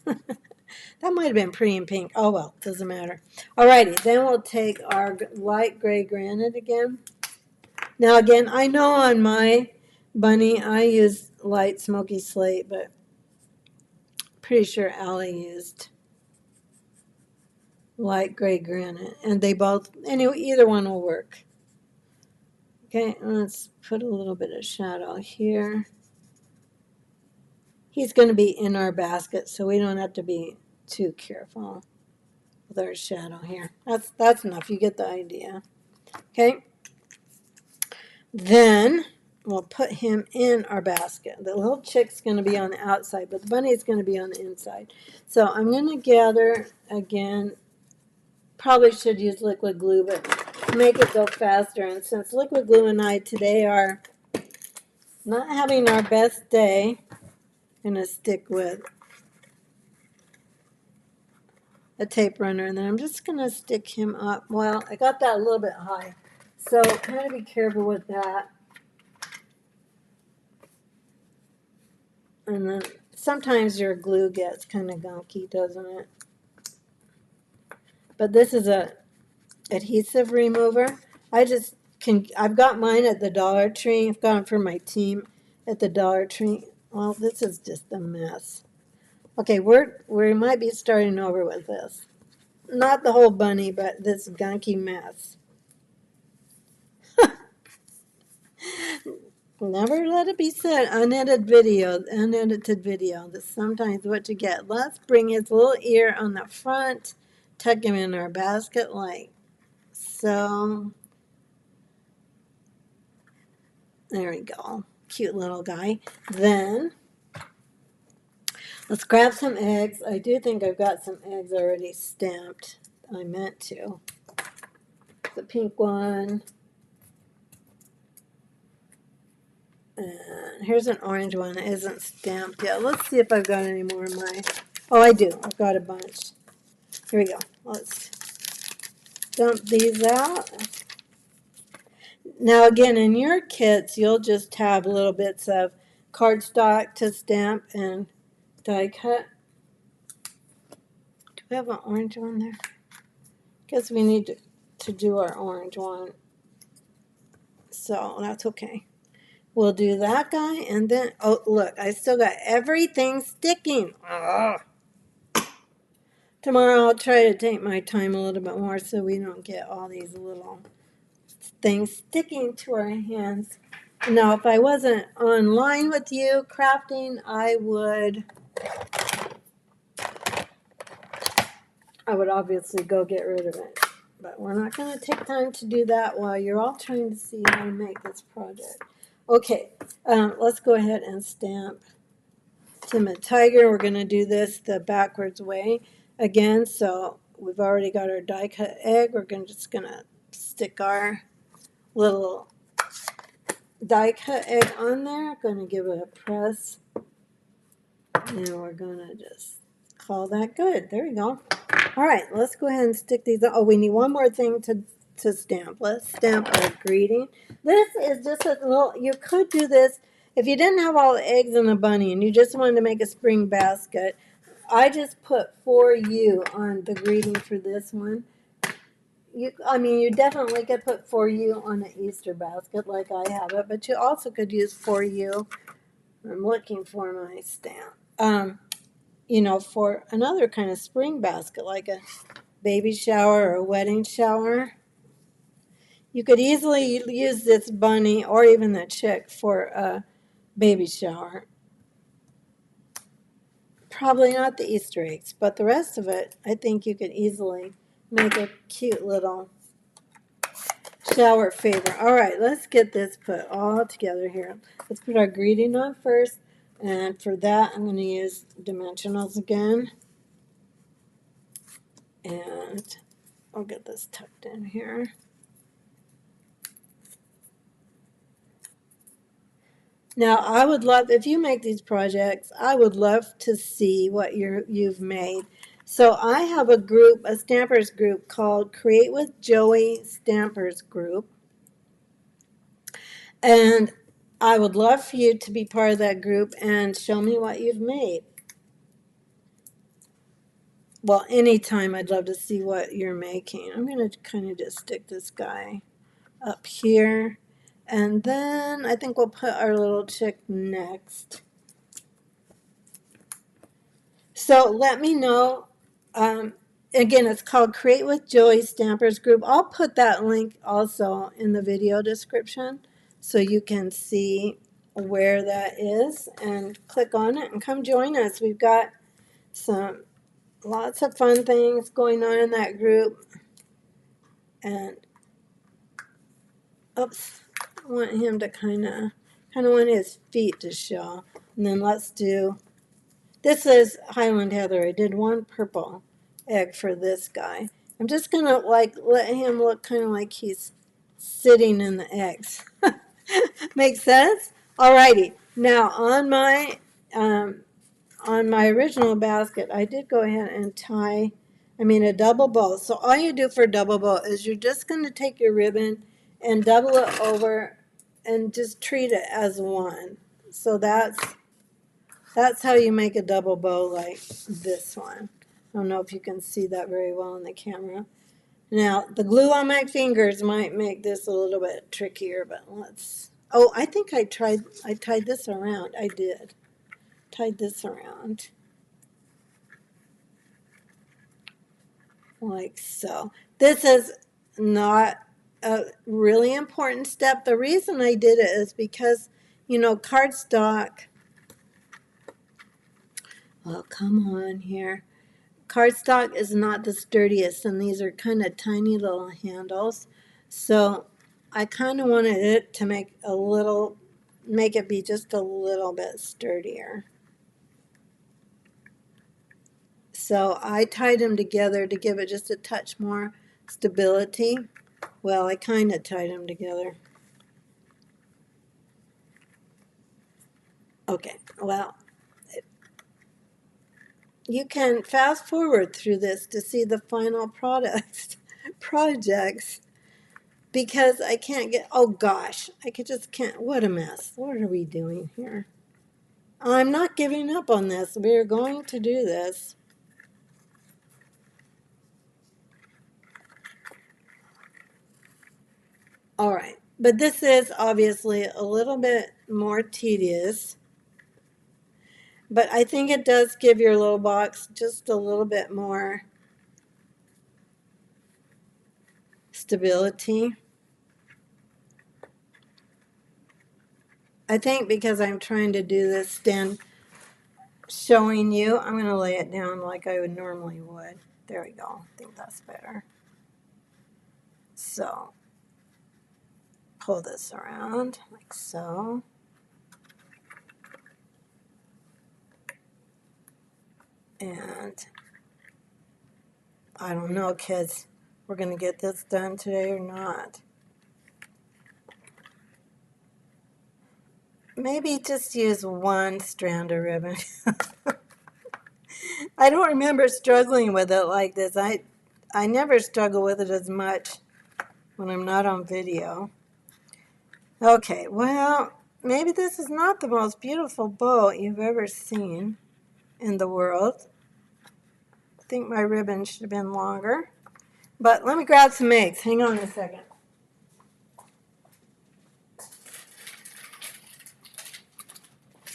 that might have been pretty in pink. Oh well, doesn't matter. Alrighty, then we'll take our light gray granite again. Now again, I know on my bunny I used light smoky slate, but pretty sure Allie used light gray granite, and they both, anyway, either one will work. Okay, let's put a little bit of shadow here. He's going to be in our basket, so we don't have to be too careful with our shadow here. That's enough. You get the idea. Okay. Then we'll put him in our basket. The little chick's going to be on the outside, but the bunny is going to be on the inside. So I'm going to gather again. Probably should use liquid glue, but make it go faster. And since liquid glue and I today are not having our best day, I'm going to stick with a tape runner, and then I'm just going to stick him up. Well, I got that a little bit high, so kind of be careful with that. And then sometimes your glue gets kind of gunky, doesn't it? But this is a adhesive remover. I've got mine at the Dollar Tree. I've got it for my team at the Dollar Tree. Well, this is just a mess. Okay, we might be starting over with this. Not the whole bunny, but this gunky mess. Never let it be said, unedited video. That's sometimes what you get. Let's bring his little ear on the front, tuck him in our basket like so. There we go. Cute little guy. Then, let's grab some eggs. I do think I've got some eggs already stamped. I meant to. The pink one. And here's an orange one that isn't stamped yet. Let's see if I've got any more in my... Oh, I do. I've got a bunch. Here we go. Let's dump these out. Now, again, in your kits, you'll just have little bits of cardstock to stamp and die cut. Do we have an orange one there? Guess we need to do our orange one. So that's okay. We'll do that guy, and then, oh, look, I still got everything sticking. Ugh. Tomorrow I'll try to take my time a little bit more so we don't get all these little things sticking to our hands. Now, if I wasn't online with you crafting, I would obviously go get rid of it. But we're not going to take time to do that while you're all trying to see how to make this project. Okay, let's go ahead and stamp Timid Tiger. We're going to do this the backwards way again. So we've already got our die cut egg. We're just going to stick our little die cut egg on there. Going to give it a press. And we're going to just call that good. There we go. All right, let's go ahead and stick these. Oh, we need one more thing to stamp. Let's stamp our greeting. This is just a little, you could do this if you didn't have all the eggs in the bunny and you just wanted to make a spring basket. I just put for you on the greeting for this one. You definitely could put for you on an Easter basket like I have it, but you also could use for you. I'm looking for my stamp. For another kind of spring basket, like a baby shower or a wedding shower. You could easily use this bunny or even the chick for a baby shower. Probably not the Easter eggs, but the rest of it, I think you could easily make a cute little shower favor. All right, let's get this put all together here. Let's put our greeting on first, and for that I'm going to use dimensionals again. And I'll get this tucked in here. Now, I would love, if you make these projects, I would love to see what you've made. So I have a group, a Stampers group called Create with Joey Stampers Group. And I would love for you to be part of that group and show me what you've made. Well, anytime I'd love to see what you're making. I'm going to kind of just stick this guy up here. And then I think we'll put our little chick next. So let me know. Again, it's called Create with Joey Stampers Group. I'll put that link also in the video description so you can see where that is and click on it and come join us. We've got some lots of fun things going on in that group. And oops, I want him to kind of want his feet to show. And then let's do, this is Highland Heather. I did one purple egg for this guy. I'm just going to like let him look kind of like he's sitting in the eggs. Make sense? Alrighty. Now on my original basket, I did go ahead and tie, a double bow. So all you do for a double bow is you're just going to take your ribbon and double it over and just treat it as one. So that's how you make a double bow like this one. I don't know if you can see that very well in the camera. Now, the glue on my fingers might make this a little bit trickier, but let's, oh, I think I tied this around. I did. Tied this around. Like so. This is not a really important step. The reason I did it is because, cardstock, oh, come on here. Cardstock is not the sturdiest, and these are kind of tiny little handles. So I kind of wanted it to make it be just a little bit sturdier. So I tied them together to give it just a touch more stability. Well, I kind of tied them together. Okay, well, you can fast forward through this to see the final projects, because I can't get, oh gosh, just can't, what a mess. What are we doing here? I'm not giving up on this. We're going to do this. All right, but this is obviously a little bit more tedious. But I think it does give your little box just a little bit more stability. I think because I'm trying to do this stand showing you, I'm going to lay it down like I would normally would. There we go. I think that's better. So pull this around like so. And I don't know, kids, we're going to get this done today or not. Maybe just use one strand of ribbon. I don't remember struggling with it like this. I never struggle with it as much when I'm not on video. Okay, well, maybe this is not the most beautiful bow you've ever seen in the world. I think my ribbon should have been longer. But let me grab some eggs. Hang on a second.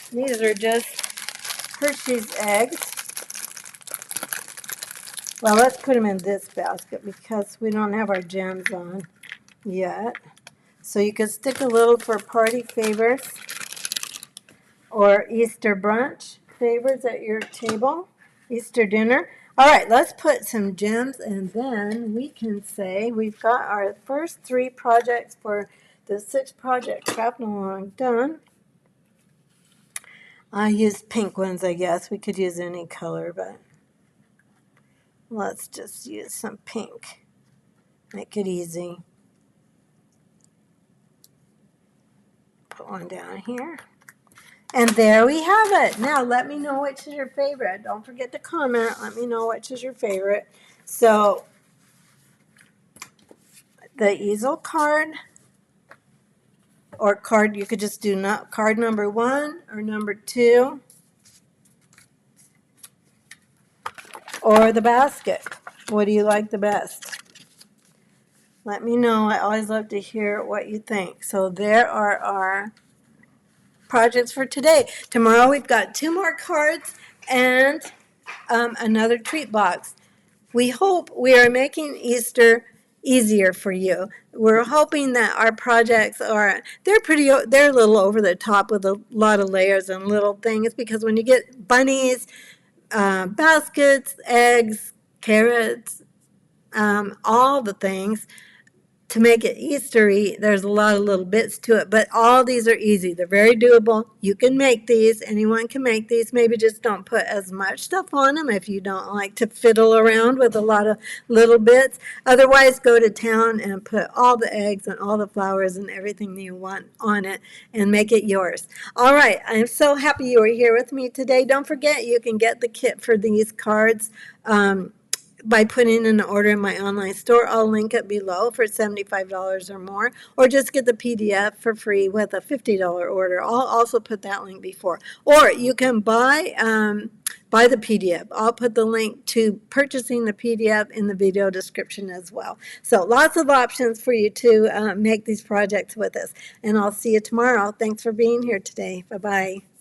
These are just Hershey's eggs. Well, let's put them in this basket because we don't have our gems on yet. So you could stick a little for party favors or Easter brunch favors at your table, Easter dinner. All right, let's put some gems and then we can say we've got our first 3 projects for the 6 project craft along done. I used pink ones, I guess. We could use any color, but let's just use some pink. Make it easy. Put one down here. And there we have it. Now let me know which is your favorite. Don't forget to comment. Let me know which is your favorite. So the easel card or card, you could just do not card number 1 or number 2 or the basket. What do you like the best? Let me know. I always love to hear what you think. So there are our projects for today. Tomorrow we've got 2 more cards and another treat box. We hope we are making Easter easier for you. We're hoping that our projects they're a little over the top with a lot of layers and little things because when you get bunnies, baskets, eggs, carrots, all the things, to make it Eastery, there's a lot of little bits to it, but all these are easy. They're very doable. You can make these. Anyone can make these. Maybe just don't put as much stuff on them if you don't like to fiddle around with a lot of little bits. Otherwise, go to town and put all the eggs and all the flowers and everything that you want on it and make it yours. All right. I'm so happy you were here with me today. Don't forget, you can get the kit for these cards. By putting in an order in my online store. I'll link it below for $75 or more, or just get the PDF for free with a $50 order. I'll also put that link before. Or you can buy the PDF. I'll put the link to purchasing the PDF in the video description as well. So lots of options for you to make these projects with us. And I'll see you tomorrow. Thanks for being here today. Bye-bye.